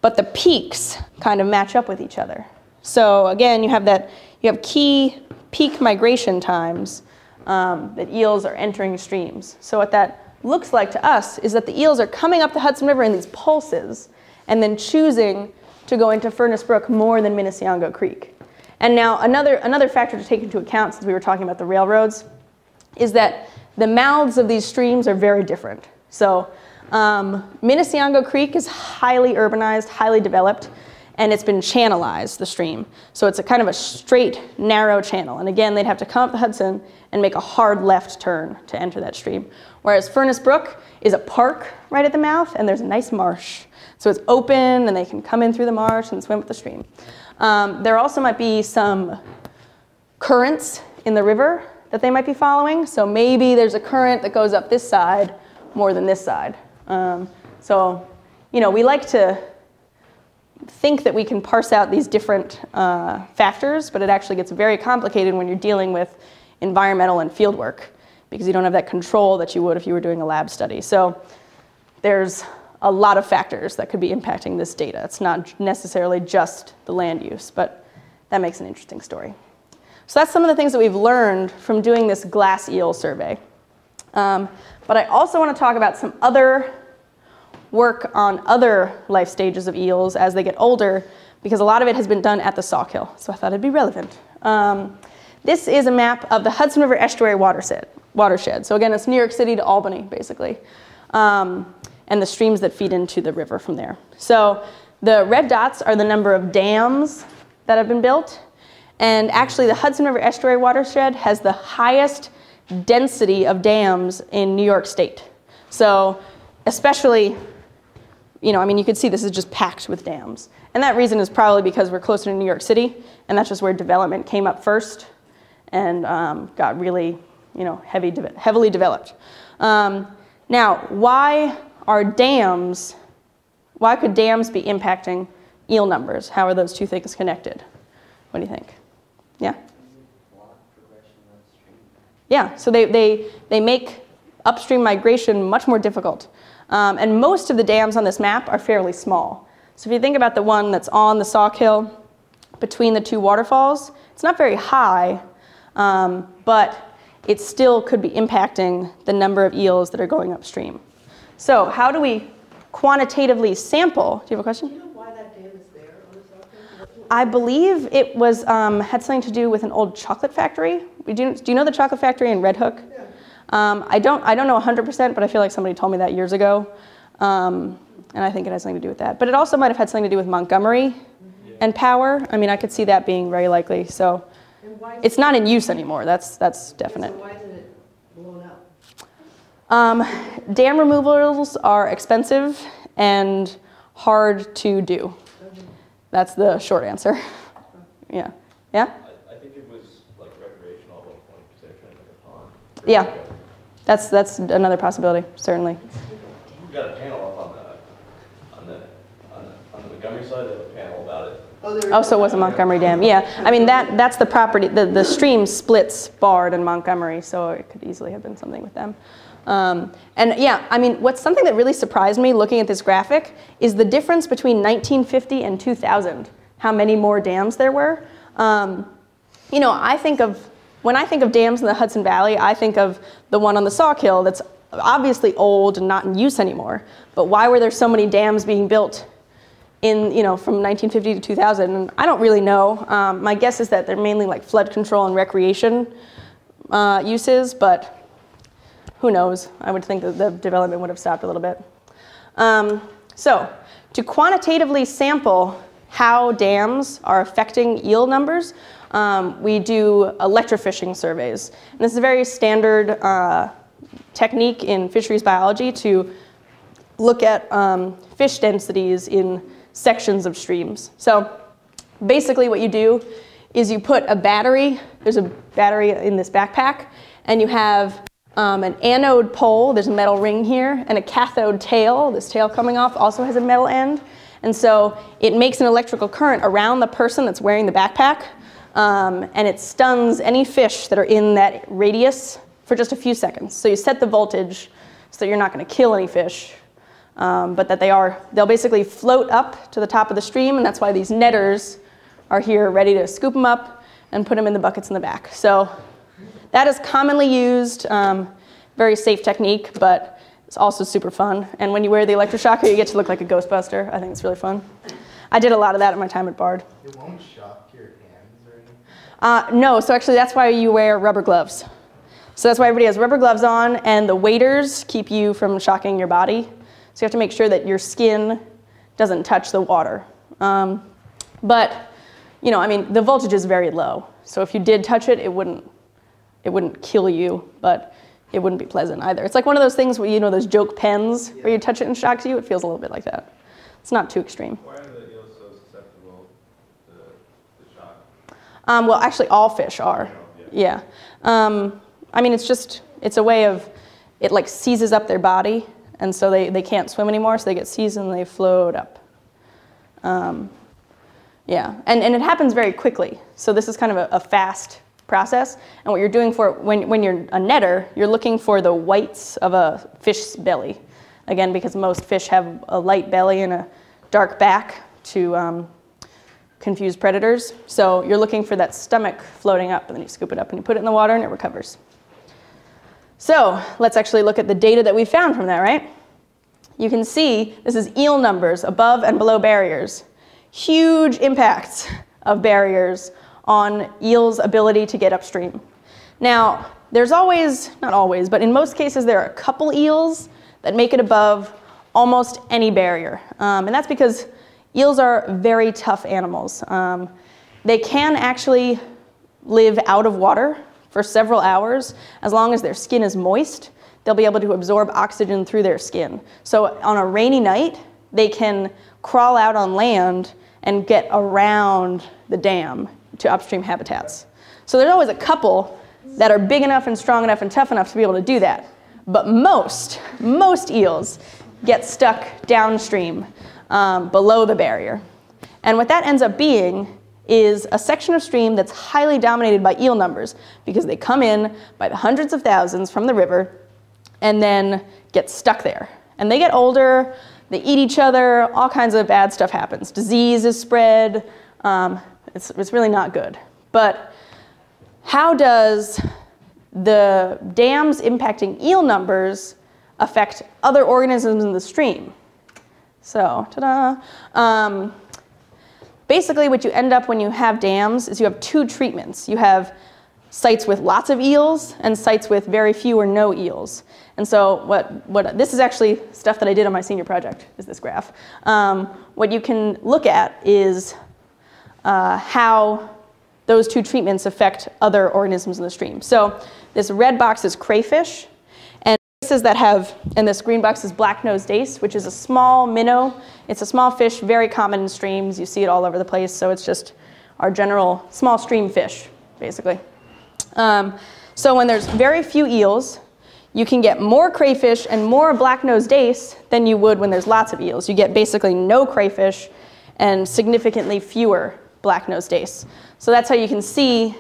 but the peaks kind of match up with each other. So again, you have key peak migration times that eels are entering streams. So what that looks like to us is that the eels are coming up the Hudson River in these pulses and then choosing to go into Furnace Brook more than Minnesiongo Creek. And now another factor to take into account, since we were talking about the railroads, is that the mouths of these streams are very different. So Minnesiongo Creek is highly urbanized, highly developed, and it's been channelized, the stream. So it's a kind of a straight, narrow channel. And again, they'd have to come up the Hudson and make a hard left turn to enter that stream. Whereas Furnace Brook is a park right at the mouth, and there's a nice marsh. So it's open, and they can come in through the marsh and swim with the stream. There also might be some currents in the river that they might be following. So maybe there's a current that goes up this side more than this side. So, you know, we like to think that we can parse out these different factors, but it actually gets very complicated when you're dealing with environmental and field work, because you don't have that control that you would if you were doing a lab study. So there's a lot of factors that could be impacting this data. It's not necessarily just the land use, but that makes an interesting story. So that's some of the things that we've learned from doing this glass eel survey. But I also want to talk about some other work on other life stages of eels as they get older, because a lot of it has been done at the Sauk Hill, so I thought it'd be relevant. This is a map of the Hudson River estuary watershed. So again, it's New York City to Albany, basically, and the streams that feed into the river from there. So the red dots are the number of dams that have been built, and actually the Hudson River estuary watershed has the highest density of dams in New York State. So especially, you know, I mean, you can see this is just packed with dams. And that reason is probably because we're closer to New York City, and that's just where development came up first and got really, you know, heavily developed. Now, why could dams be impacting eel numbers? How are those two things connected? What do you think? Yeah? Yeah, so they make upstream migration much more difficult. And most of the dams on this map are fairly small. So if you think about the one that's on the Sauk Hill between the two waterfalls, it's not very high, but it still could be impacting the number of eels that are going upstream. So how do we quantitatively sample? Do you have a question? Do you know why that dam is there on the Sauk Hill? I believe it was had something to do with an old chocolate factory. Do you know the chocolate factory in Red Hook? Yeah. I don't know 100%, but I feel like somebody told me that years ago. And I think it has something to do with that. But it also might have had something to do with Montgomery and power. I mean, I could see that being very likely. So it's not in use anymore. That's definite. So why isn't it blown up? Dam removals are expensive and hard to do. That's the short answer. Yeah. Yeah? I think it was like recreational at one point because they were trying to make a pond. Yeah. That's another possibility, certainly. We've got a panel up on the Montgomery side. They have a panel about it. Oh, so it was a Montgomery Dam. Yeah, I mean, that's the property. The stream splits Bard and Montgomery, so it could easily have been something with them. And yeah, I mean, what's something that really surprised me looking at this graphic is the difference between 1950 and 2000, how many more dams there were. You know, when I think of dams in the Hudson Valley, I think of the one on the Sauk Hill that's obviously old and not in use anymore. But why were there so many dams being built in, from 1950 to 2000. And I don't really know. My guess is that they're mainly like flood control and recreation uses, but who knows? I would think that the development would have stopped a little bit. So to quantitatively sample how dams are affecting eel numbers, we do electrofishing surveys. And this is a very standard technique in fisheries biology to look at fish densities in sections of streams. So basically what you do is you put a battery, there's a battery in this backpack, and you have an anode pole, there's a metal ring here, and a cathode tail. This tail coming off also has a metal end. And so it makes an electrical current around the person that's wearing the backpack, and it stuns any fish that are in that radius for just a few seconds. So you set the voltage so that you're not going to kill any fish, but that they'll basically float up to the top of the stream, and that's why these netters are here ready to scoop them up and put them in the buckets in the back. So that is commonly used, very safe technique, but it's also super fun. And when you wear the electroshocker, you get to look like a Ghostbuster. I think it's really fun. I did a lot of that at my time at Bard. It won't shock your hands or anything? No, so actually that's why you wear rubber gloves. So that's why everybody has rubber gloves on, and the waders keep you from shocking your body. So you have to make sure that your skin doesn't touch the water. But, the voltage is very low. So if you did touch it, it wouldn't kill you, but it wouldn't be pleasant either. It's like one of those things where, those joke pens where you touch it and it shocks you. It feels a little bit like that. It's not too extreme. Why are the eels so susceptible to shock? Well, actually all fish are. Yeah. It's a way of, it like seizes up their body, and so they can't swim anymore, so they get seized and they float up. Yeah, and it happens very quickly. So this is kind of a fast process. And what you're doing when you're a netter, you're looking for the whites of a fish's belly. Again, because most fish have a light belly and a dark back to confuse predators. So you're looking for that stomach floating up, and then you scoop it up and you put it in the water and it recovers. So let's actually look at the data that we found from that, right? You can see this is eel numbers above and below barriers. Huge impacts of barriers on eels' ability to get upstream. Now, there's always, not always, but in most cases there are a couple eels that make it above almost any barrier. And that's because eels are very tough animals. They can actually live out of water for several hours. As long as their skin is moist, they'll be able to absorb oxygen through their skin. So on a rainy night, they can crawl out on land and get around the dam to upstream habitats. So there's always a couple that are big enough and strong enough and tough enough to be able to do that. But most eels get stuck downstream below the barrier. And what that ends up being is a section of stream that's highly dominated by eel numbers, because they come in by the hundreds of thousands from the river and then get stuck there. And they get older, they eat each other, all kinds of bad stuff happens. Disease is spread. It's really not good. But how does the dams impacting eel numbers affect other organisms in the stream? So, ta-da. Basically, what you end up when you have dams is you have two treatments. You have sites with lots of eels and sites with very few or no eels. And so this is actually stuff that I did on my senior project, is this graph. What you can look at is how those two treatments affect other organisms in the stream. So this red box is crayfish, and places that have, and this green box is black-nosed dace, which is a small minnow. It's a small fish, very common in streams. You see it all over the place, so it's just our general small stream fish, basically. So when there's very few eels, you can get more crayfish and more black-nosed dace than you would when there's lots of eels. You get basically no crayfish and significantly fewer black-nosed dace. So that's how you can see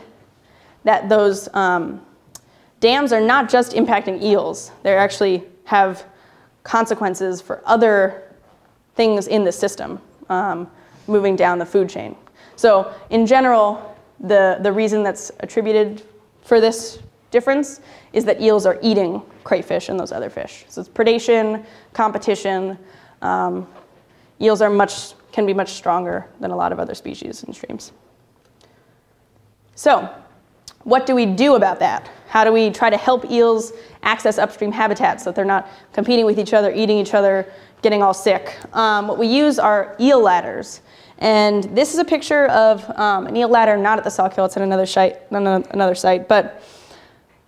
that those dams are not just impacting eels. They actually have consequences for other things in the system, moving down the food chain. So in general, the reason that's attributed for this difference is that eels are eating crayfish and those other fish. So it's predation, competition. Eels are much can be much stronger than a lot of other species in streams. So, what do we do about that? How do we try to help eels access upstream habitats so that they're not competing with each other, eating each other, getting all sick? What we use are eel ladders. And this is a picture of an eel ladder, not at the Sauk Hill, it's at another site. But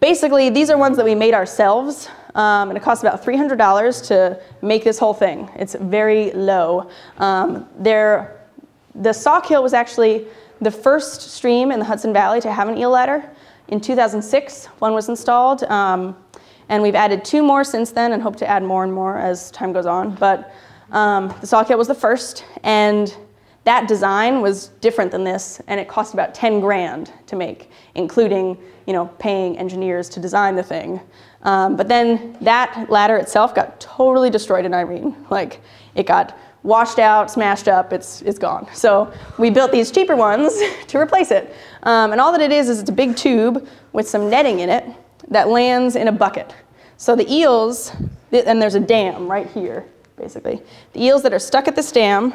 basically, these are ones that we made ourselves. And it costs about $300 to make this whole thing. It's very low. The Sauk Hill was actually the first stream in the Hudson Valley to have an eel ladder. In 2006, one was installed. And we've added 2 more since then and hope to add more and more as time goes on. But the Sauk Hill was the first. And that design was different than this, and it cost about 10 grand to make, including, paying engineers to design the thing. But then that ladder itself got totally destroyed in Irene. Like, it got washed out, smashed up, it's gone. So we built these cheaper ones to replace it. And all that it is it's a big tube with some netting in it that lands in a bucket. So the eels, and there's a dam right here, basically. The eels that are stuck at this dam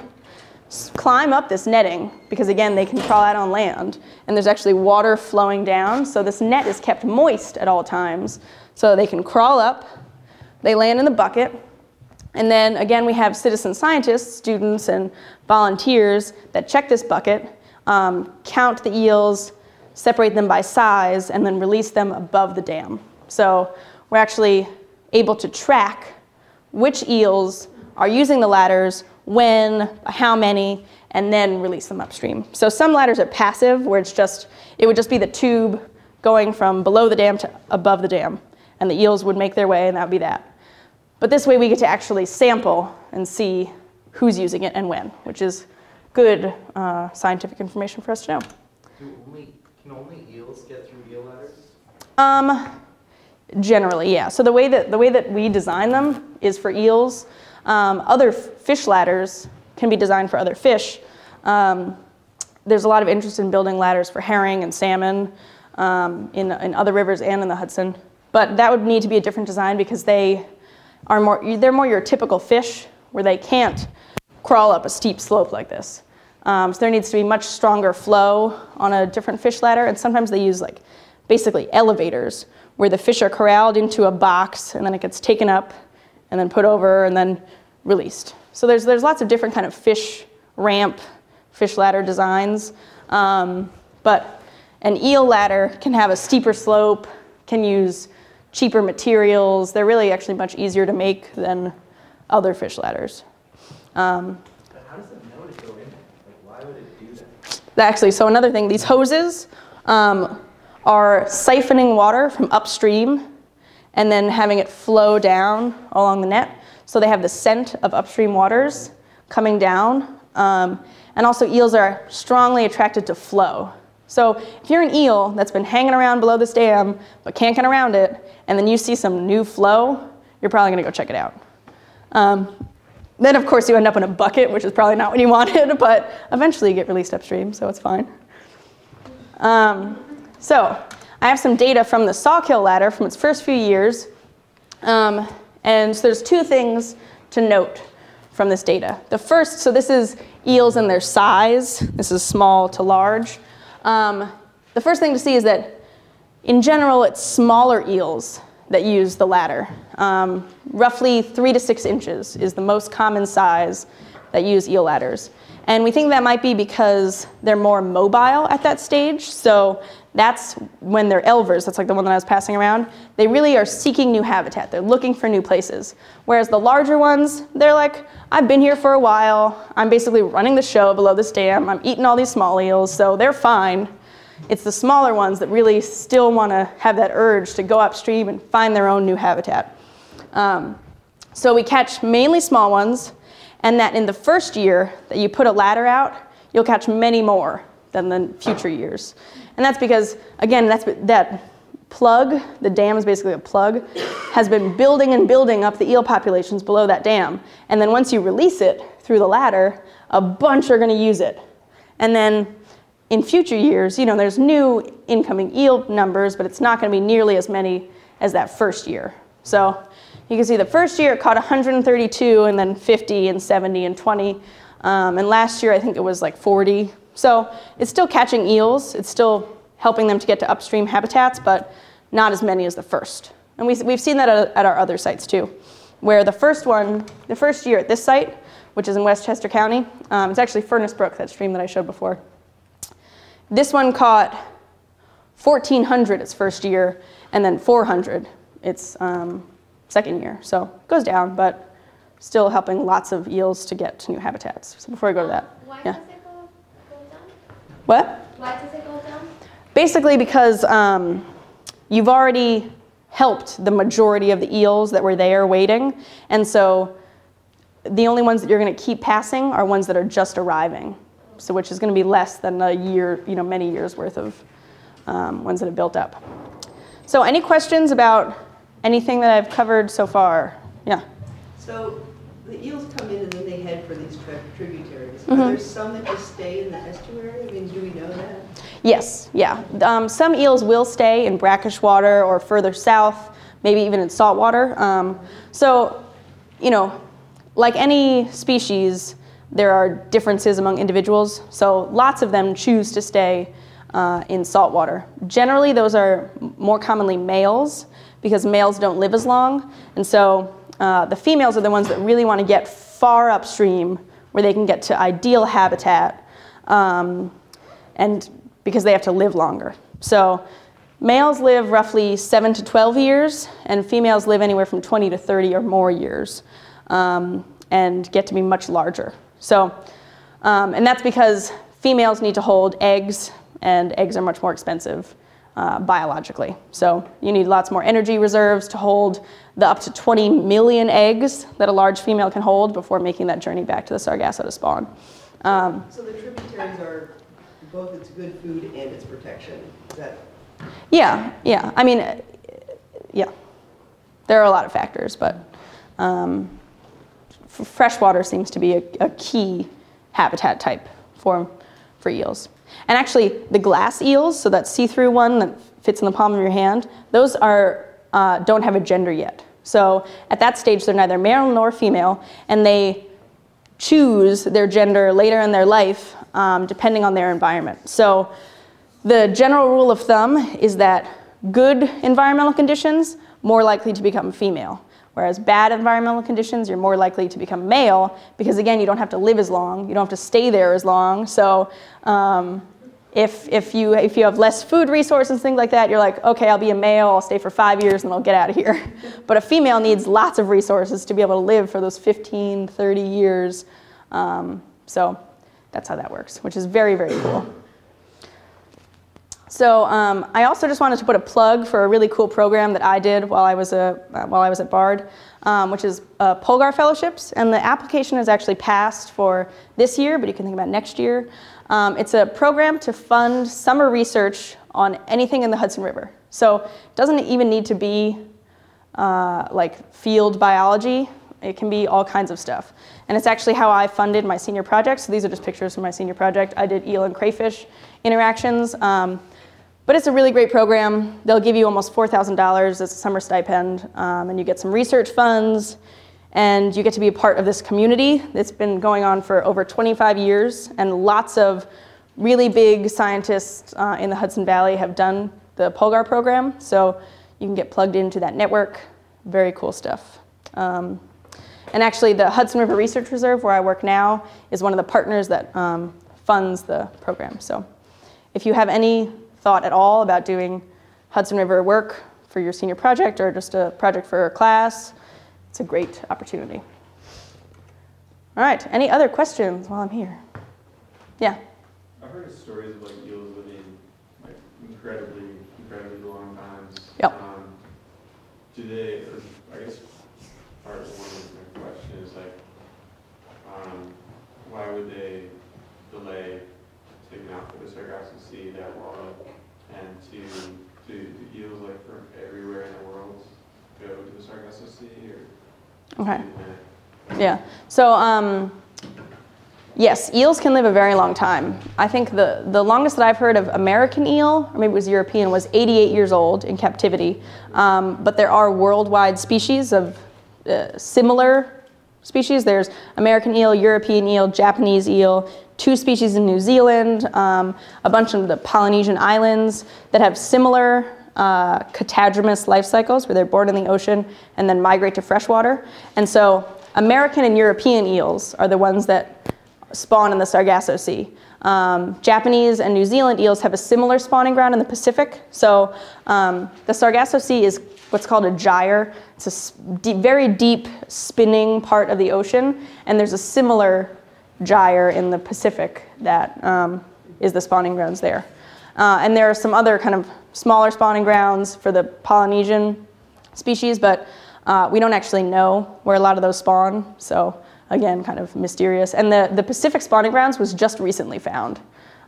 climb up this netting because, again, they can crawl out on land. And there's actually water flowing down, so this net is kept moist at all times. So they can crawl up, they land in the bucket, and then, again, we have citizen scientists, students, and volunteers that check this bucket, count the eels, separate them by size, and then release them above the dam. So we're actually able to track which eels are using the ladders, when, how many, and then release them upstream. So some ladders are passive, where it would just be the tube going from below the dam to above the dam, and the eels would make their way, and that would be that. But this way we get to actually sample and see who's using it and when, which is good scientific information for us to know. Can only eels get through eel ladders? Generally, yeah. So the way that we design them is for eels. Other fish ladders can be designed for other fish. There's a lot of interest in building ladders for herring and salmon in other rivers and in the Hudson. But that would need to be a different design because they're more your typical fish where they can't crawl up a steep slope like this. So there needs to be much stronger flow on a different fish ladder, and sometimes they use basically elevators where the fish are corralled into a box and then it gets taken up and then put over and then released. So there's lots of different kind of fish ramp, fish ladder designs. But an eel ladder can have a steeper slope, can use cheaper materials. They're really actually much easier to make than other fish ladders. But how does it know to go in there? Why would it do that? Actually, so another thing, these hoses are siphoning water from upstream and then having it flow down along the net. So they have the scent of upstream waters coming down. And also eels are strongly attracted to flow. So if you're an eel that's been hanging around below this dam but can't get around it, and then you see some new flow, you're probably gonna go check it out. Then of course you end up in a bucket, which is probably not what you wanted, but eventually you get released upstream, so it's fine. So I have some data from the Sauk Hill ladder from its first few years. And so there's 2 things to note from this data. The first, so this is eels and their size. This is small to large. The first thing to see is that in general, it's smaller eels that use the ladder. Roughly 3 to 6 inches is the most common size that use eel ladders. And we think that might be because they're more mobile at that stage. So that's when they're elvers, that's like the one that I was passing around, they really are seeking new habitat. They're looking for new places. Whereas the larger ones, they're like, I've been here for a while. I'm basically running the show below this dam. I'm eating all these small eels, so they're fine. It's the smaller ones that really still want to have that urge to go upstream and find their own new habitat. So we catch mainly small ones, and that in the first year that you put a ladder out, you'll catch many more than the future years. And that's because, again, that plug, the dam is basically a plug, has been building and building up the eel populations below that dam. And then once you release it through the ladder, a bunch are going to use it. And then in future years, there's new incoming eel numbers, but it's not going to be nearly as many as that first year. So you can see the first year it caught 132, and then 50, and 70, and 20. And last year, I think it was like 40. So it's still catching eels. It's still helping them to get to upstream habitats, but not as many as the first. And we've seen that at our other sites too, where the first year at this site, which is in Westchester County, it's actually Furnace Brook, that stream that I showed before. This one caught 1,400 its first year, and then 400 its second year. So it goes down, but still helping lots of eels to get to new habitats. So before I go to that, Why yeah. does it go down? What? Why does it go down? Basically because you've already helped the majority of the eels that were there waiting, and so the only ones that you're going to keep passing are ones that are just arriving, so which is going to be less than a year, many years worth of ones that have built up. So any questions about anything that I've covered so far? Yeah. So the eels come in and then they head for these tributaries. Mm-hmm. Are there some that just stay in the estuary? I mean, do we know that? Yes, yeah. Some eels will stay in brackish water or further south, maybe even in salt water. So, like any species, there are differences among individuals. So lots of them choose to stay in salt water. Generally, those are more commonly males because males don't live as long. And so the females are the ones that really want to get far upstream where they can get to ideal habitat, and because they have to live longer. So males live roughly 7 to 12 years, and females live anywhere from 20 to 30 or more years, and get to be much larger. So, and that's because females need to hold eggs, and eggs are much more expensive biologically. So you need lots more energy reserves to hold the up to 20 million eggs that a large female can hold before making that journey back to the Sargasso to spawn. So the tributaries are both its good food and its protection. Is that? Yeah. I mean, yeah. There are a lot of factors, but freshwater seems to be a key habitat type for eels. And actually, the glass eels, so that see-through one that fits in the palm of your hand, those don't have a gender yet. So at that stage, they're neither male nor female, and they choose their gender later in their life, depending on their environment. So the general rule of thumb is that good environmental conditions, more likely to become female. Whereas bad environmental conditions, you're more likely to become male because, again, you don't have to live as long. You don't have to stay there as long. So if you have less food resources, things like that, you're like, okay, I'll be a male, I'll stay for 5 years, and I'll get out of here. But a female needs lots of resources to be able to live for those 15, 30 years. So that's how that works, which is very, very cool. So I also just wanted to put a plug for a really cool program that I did while I was at Bard, which is Polgara Fellowships, and the application is actually passed for this year, but you can think about next year. It's a program to fund summer research on anything in the Hudson River. So it doesn't even need to be like field biology. It can be all kinds of stuff. And it's actually how I funded my senior project. So these are just pictures from my senior project. I did eel and crayfish interactions. But it's a really great program. They'll give you almost $4,000 as a summer stipend, and you get some research funds, and you get to be a part of this community. It's been going on for over 25 years, and lots of really big scientists in the Hudson Valley have done the Polgar program, so you can get plugged into that network. Very cool stuff. And actually, the Hudson River Research Reserve, where I work now, is one of the partners that funds the program. So if you have any thought at all about doing Hudson River work for your senior project or just a project for a class, it's a great opportunity. All right, any other questions while I'm here? Yeah? I've heard of stories of like eels living like incredibly long times. Yep. Do they, or I guess part of one of my question is like, why would they delay taking out for the Sargasso Sea that long, and do eels like from everywhere in the world go to the Sargasso Sea, or? Okay. Yeah. So yes, eels can live a very long time. I think the longest that I've heard of American eel, or maybe it was European, was 88 years old in captivity. But there are worldwide species of similar species. There's American eel, European eel, Japanese eel, 2 species in New Zealand, a bunch of the Polynesian islands that have similar catadromous life cycles where they're born in the ocean and then migrate to freshwater. And so American and European eels are the ones that spawn in the Sargasso Sea. Japanese and New Zealand eels have a similar spawning ground in the Pacific. So the Sargasso Sea is what's called a gyre. It's a very deep spinning part of the ocean, and there's a similar gyre in the Pacific that is the spawning grounds there. And there are some other kind of smaller spawning grounds for the Polynesian species, but we don't actually know where a lot of those spawn. So again, kind of mysterious. And the Pacific spawning grounds was just recently found.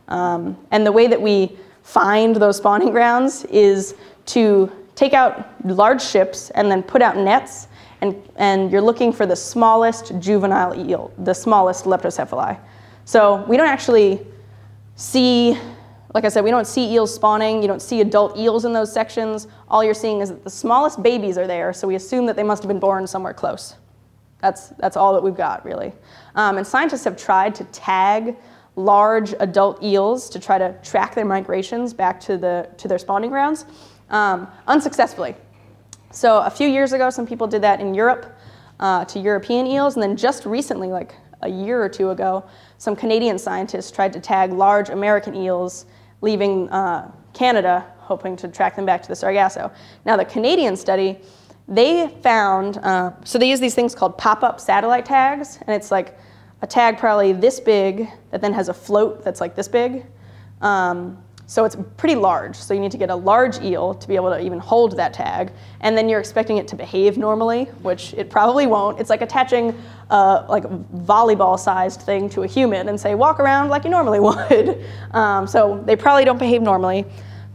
And the way that we find those spawning grounds is to take out large ships and then put out nets, and you're looking for the smallest juvenile eel, the smallest leptocephali. So we don't actually see, like I said, we don't see eels spawning. You don't see adult eels in those sections. All you're seeing is that the smallest babies are there, so we assume that they must have been born somewhere close. That's all that we've got, really. And scientists have tried to tag large adult eels to try to track their migrations back to their spawning grounds, unsuccessfully. So a few years ago, some people did that in Europe to European eels, and then just recently, like a year or 2 ago, some Canadian scientists tried to tag large American eels leaving Canada, hoping to track them back to the Sargasso. Now, the Canadian study, they found, so they use these things called pop-up satellite tags, and it's like a tag probably this big that then has a float that's like this big. So it's pretty large, so you need to get a large eel to be able to even hold that tag, and then you're expecting it to behave normally, which it probably won't. It's like attaching like a volleyball-sized thing to a human and say, walk around like you normally would. So they probably don't behave normally.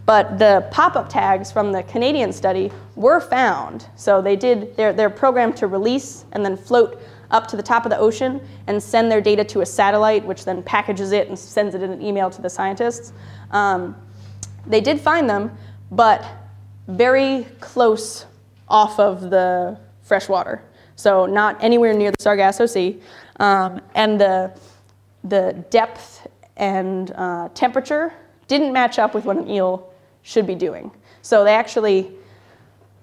But the pop-up tags from the Canadian study were found. So they're programmed to release and then float up to the top of the ocean and send their data to a satellite, which then packages it and sends it in an email to the scientists. They did find them, but very close off of the fresh water. So not anywhere near the Sargasso Sea. And the depth and temperature didn't match up with what an eel should be doing. So they actually,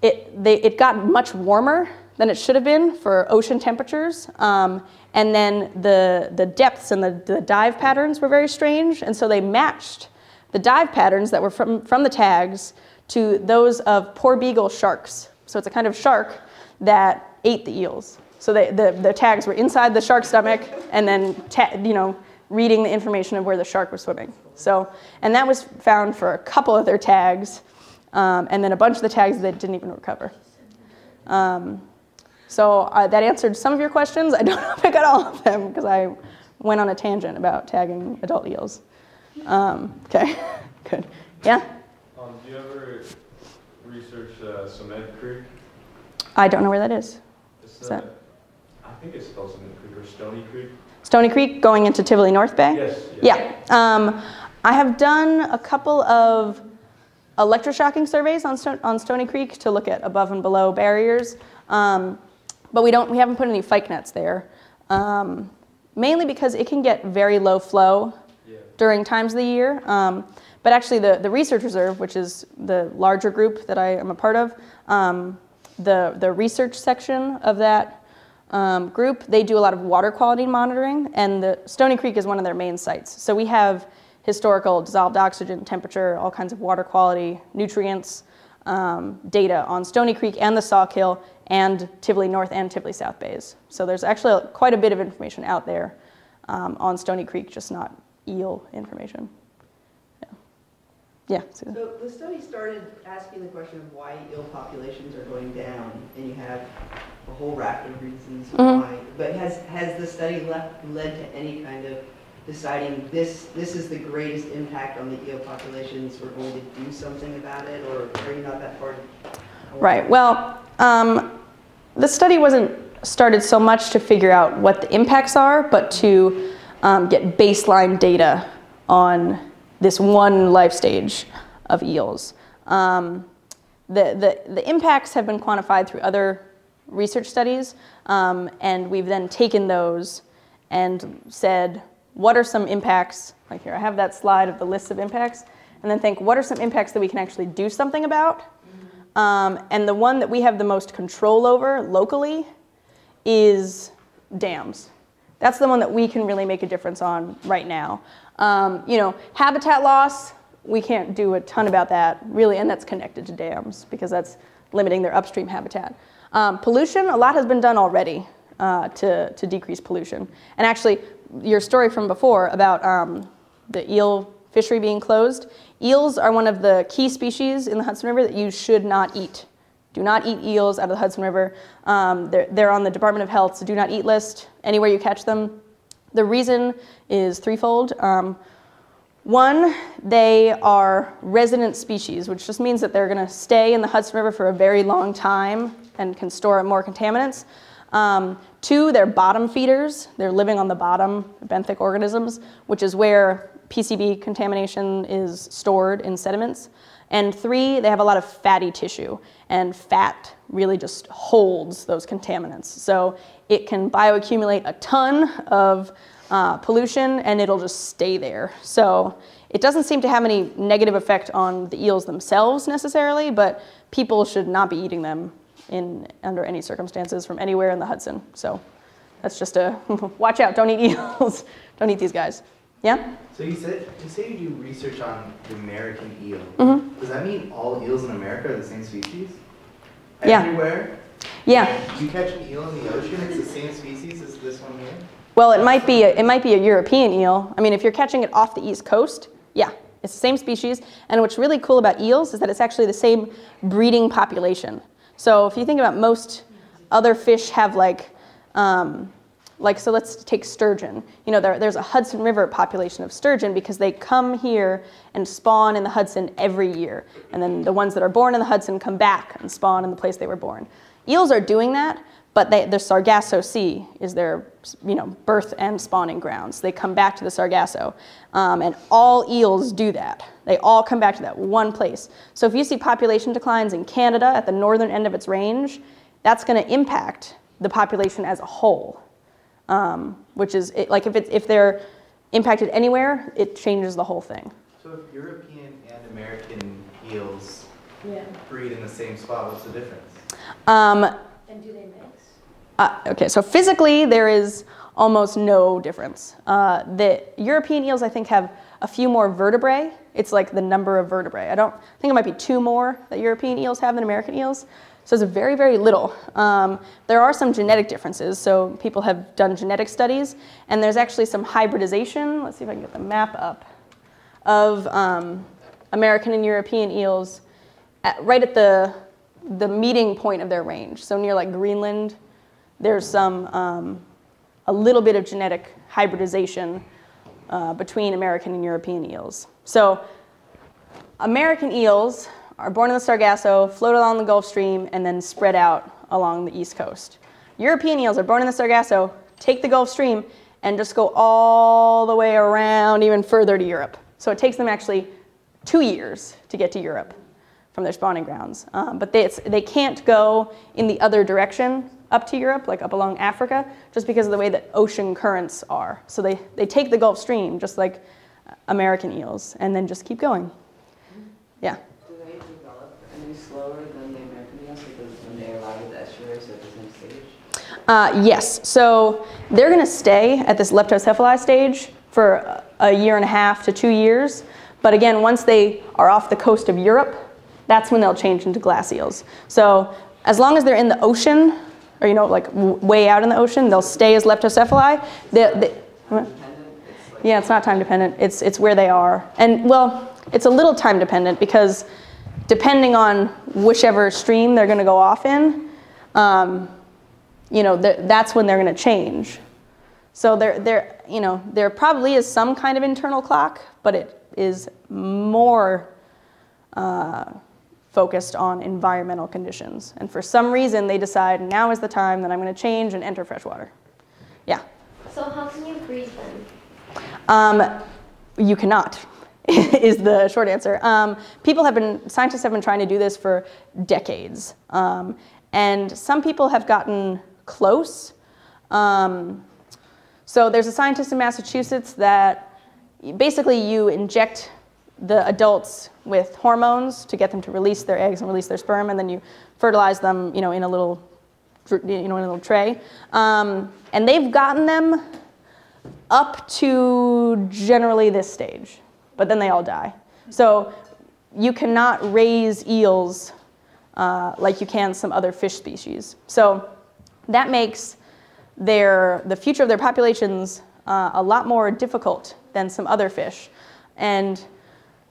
it got much warmer than it should have been for ocean temperatures. And then the depths and the dive patterns were very strange. And so they matched the dive patterns that were from the tags to those of porbeagle sharks. So it's a kind of shark that ate the eels. So the tags were inside the shark's stomach and then reading the information of where the shark was swimming. So, and that was found for a couple of their tags, and then a bunch of the tags that didn't even recover. So that answered some of your questions. I don't know if I got all of them because I went on a tangent about tagging adult eels. Okay, good. Yeah? Do you ever research Cement Creek? I don't know where that is. It's, Is that? I think it's called Cement Creek or Stony Creek. Stony Creek going into Tivoli North Bay? Yes. Yeah. I have done a couple of electroshocking surveys on Stony Creek to look at above and below barriers, but we haven't put any fyke nets there, mainly because it can get very low flow during times of the year. But actually the Research Reserve, which is the larger group that I am a part of, the research section of that group, they do a lot of water quality monitoring, and the Stony Creek is one of their main sites. So we have historical dissolved oxygen, temperature, all kinds of water quality, nutrients, data on Stony Creek and the Sauk Hill and Tivoli North and Tivoli South Bays. So there's actually quite a bit of information out there on Stony Creek, just not eel information. Yeah. Susan. So the study started asking the question of why eel populations are going down, and you have a whole raft of reasons why. But has the study led to any kind of deciding this is the greatest impact on the eel populations, we're going to do something about it, or are you not that far? Right. Well, the study wasn't started so much to figure out what the impacts are, but to get baseline data on this one life stage of eels. The impacts have been quantified through other research studies, and we've then taken those and said, what are some impacts? Like here, I have that slide of the list of impacts, and then think, what are some impacts that we can actually do something about? And the one that we have the most control over locally is dams. That's the one that we can really make a difference on right now. You know, habitat loss, we can't do a ton about that, really, and that's connected to dams because that's limiting their upstream habitat. Pollution, a lot has been done already to decrease pollution. And actually, your story from before about the eel fishery being closed, eels are one of the key species in the Hudson River that you should not eat. Do not eat eels out of the Hudson River. They're on the Department of Health's do not eat list anywhere you catch them. The reason is threefold. One, they are resident species, which just means that they're going to stay in the Hudson River for a very long time and can store more contaminants. Two, they're bottom feeders. They're living on the bottom, benthic organisms, which is where PCB contamination is stored in sediments. And three, they have a lot of fatty tissue, and fat really just holds those contaminants. So it can bioaccumulate a ton of pollution, and it'll just stay there. So it doesn't seem to have any negative effect on the eels themselves necessarily, but people should not be eating them under any circumstances from anywhere in the Hudson. So that's just a watch out, don't eat eels. Don't eat these guys. Yeah? So you say you do research on the American eel. Mm-hmm. Does that mean all eels in America are the same species? Yeah. Everywhere? Yeah. Do you catch an eel in the ocean? It's the same species as this one here? Well, it might be a European eel. I mean, if you're catching it off the East Coast, yeah, it's the same species. And what's really cool about eels is that it's actually the same breeding population. So if you think about most other fish have so let's take sturgeon. You know, there's a Hudson River population of sturgeon because they come here and spawn in the Hudson every year. And then the ones that are born in the Hudson come back and spawn in the place they were born. Eels are doing that, but the Sargasso Sea is their birth and spawning grounds. They come back to the Sargasso. And all eels do that. They all come back to that one place. So if you see population declines in Canada at the northern end of its range, that's going to impact the population as a whole. Which is, if they're impacted anywhere, it changes the whole thing. So if European and American eels breed in the same spot, what's the difference? And do they mix? Okay, so physically there is almost no difference. The European eels, I think, have a few more vertebrae. It's like the number of vertebrae. I think it might be 2 more that European eels have than American eels. So it's very, very little. There are some genetic differences. So people have done genetic studies, and there's actually some hybridization. Let's see if I can get the map up of American and European eels right at the meeting point of their range. So near like Greenland, there's a little bit of genetic hybridization between American and European eels. So American eels are born in the Sargasso, float along the Gulf Stream, and then spread out along the East Coast. European eels are born in the Sargasso, take the Gulf Stream, and just go all the way around even further to Europe. So it takes them actually 2 years to get to Europe from their spawning grounds. But they can't go in the other direction up to Europe, like up along Africa, just because of the way that ocean currents are. So they take the Gulf Stream, just like American eels, and then just keep going. Yeah. Do they develop any slower than the American eels because when they arrive at the estuaries at the same stage? Yes. So they're going to stay at this leptocephali stage for a year and a half to 2 years. But again, once they are off the coast of Europe, that's when they'll change into glass eels. So as long as they're in the ocean, or like way out in the ocean, they'll stay as leptocephali. Yeah, it's not time dependent. It's where they are. And well, it's a little time dependent because depending on whichever stream they're going to go off in, that's when they're going to change. So there probably is some kind of internal clock, but it is more focused on environmental conditions. And for some reason, they decide now is the time that I'm going to change and enter freshwater. Yeah. So how can you breed them? You cannot, is the short answer. Scientists have been trying to do this for decades. And some people have gotten close. So there's a scientist in Massachusetts that basically you inject the adults with hormones to get them to release their eggs and release their sperm, and then you fertilize them, in a little, in a little tray. And they've gotten them up to generally this stage, but then they all die. So you cannot raise eels like you can some other fish species. So that makes the future of their populations a lot more difficult than some other fish. And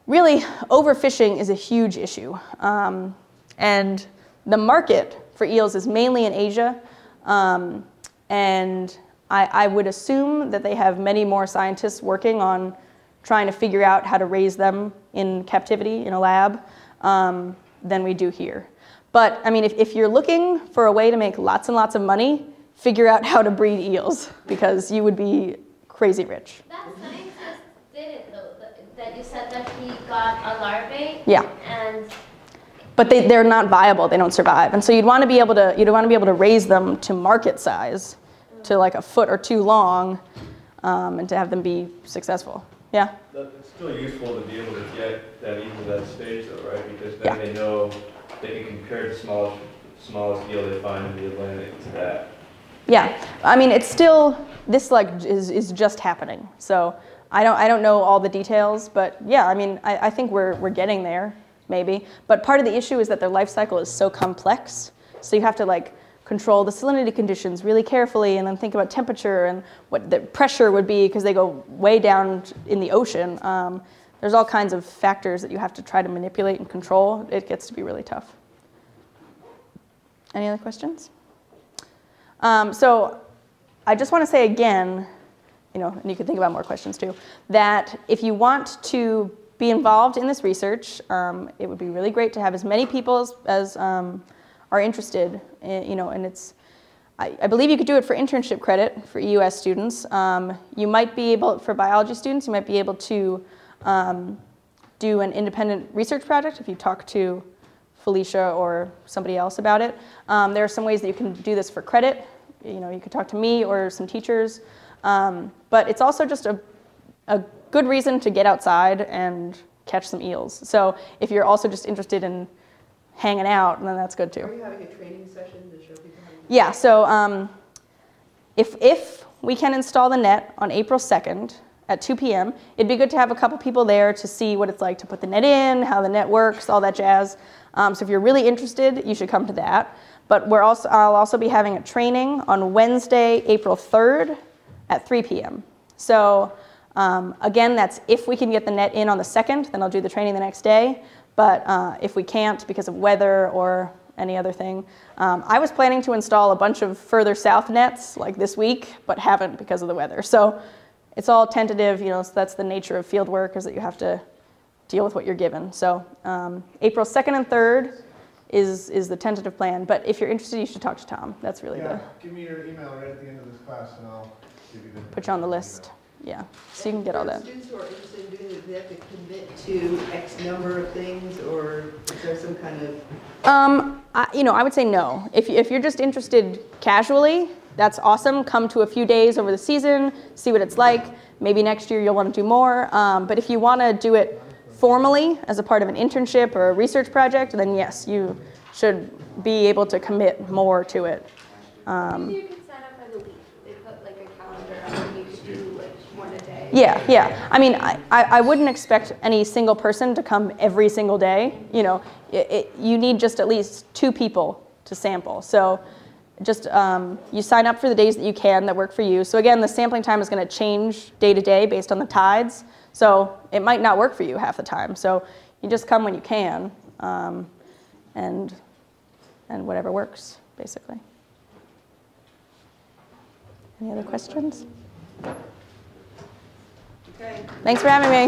really, overfishing is a huge issue. And the market for eels is mainly in Asia. And I would assume that they have many more scientists working on trying to figure out how to raise them in captivity in a lab than we do here. But I mean, if you're looking for a way to make lots and lots of money, figure out how to breed eels, because you would be crazy rich. That scientist did it though, that you said that he got a larvae. Yeah. But they're not viable. They don't survive, and so you'd want to be able to raise them to market size, to like a foot or two long, and to have them be successful. Yeah. It's still useful to be able to get that even that stage though, right? Because then they know they can compare the smallest eel they find in the Atlantic to that. Yeah, I mean, it's still, this is just happening. So I don't know all the details, but yeah, I mean, I think we're getting there, maybe. But part of the issue is that their life cycle is so complex. So you have to control the salinity conditions really carefully, and then think about temperature and what the pressure would be, because they go way down in the ocean. There's all kinds of factors that you have to try to manipulate and control. It gets to be really tough. Any other questions? So I just want to say again, and you can think about more questions too, that if you want to be involved in this research, it would be really great to have as many people as are interested, and it's, I believe you could do it for internship credit for EUS students. You might be able, for biology students, you might be able to do an independent research project if you talk to Felicia or somebody else about it. There are some ways that you can do this for credit. You could talk to me or some teachers. But it's also just a good reason to get outside and catch some eels. So if you're also just interested in hanging out, then that's good too. Are you having a training session to show people how to do Yeah, so if we can install the net on April 2nd at 2 p.m., it'd be good to have a couple people there to see what it's like to put the net in, how the net works, all that jazz. So if you're really interested, you should come to that. But I'll also be having a training on Wednesday, April 3rd at 3 p.m. So again, that's if we can get the net in on the 2nd, then I'll do the training the next day. But if we can't because of weather or any other thing, I was planning to install a bunch of further south nets like this week, but haven't because of the weather. So it's all tentative, so that's the nature of field work, is that you have to deal with what you're given. So April 2nd and 3rd is the tentative plan. But if you're interested, you should talk to Tom. That's really give me your email right at the end of this class, and I'll give you the put you on the list. Yeah, so you can get all that. Students who are interested in doing it, do they have to commit to X number of things, or is there some kind of? I would say no. If you're just interested casually, that's awesome. Come to a few days over the season, see what it's like. Maybe next year you'll want to do more. But if you want to do it formally as a part of an internship or a research project, then yes, you should be able to commit more to it. You can sign up by the week. They put a calendar on, you could do one a day. Yeah. I mean, I wouldn't expect any single person to come every single day. You need just at least 2 people to sample. So just you sign up for the days that you can that work for you. So again, the sampling time is going to change day to day based on the tides. So it might not work for you half the time. So you just come when you can, and whatever works, basically. Any other questions? Okay. Thanks for having me.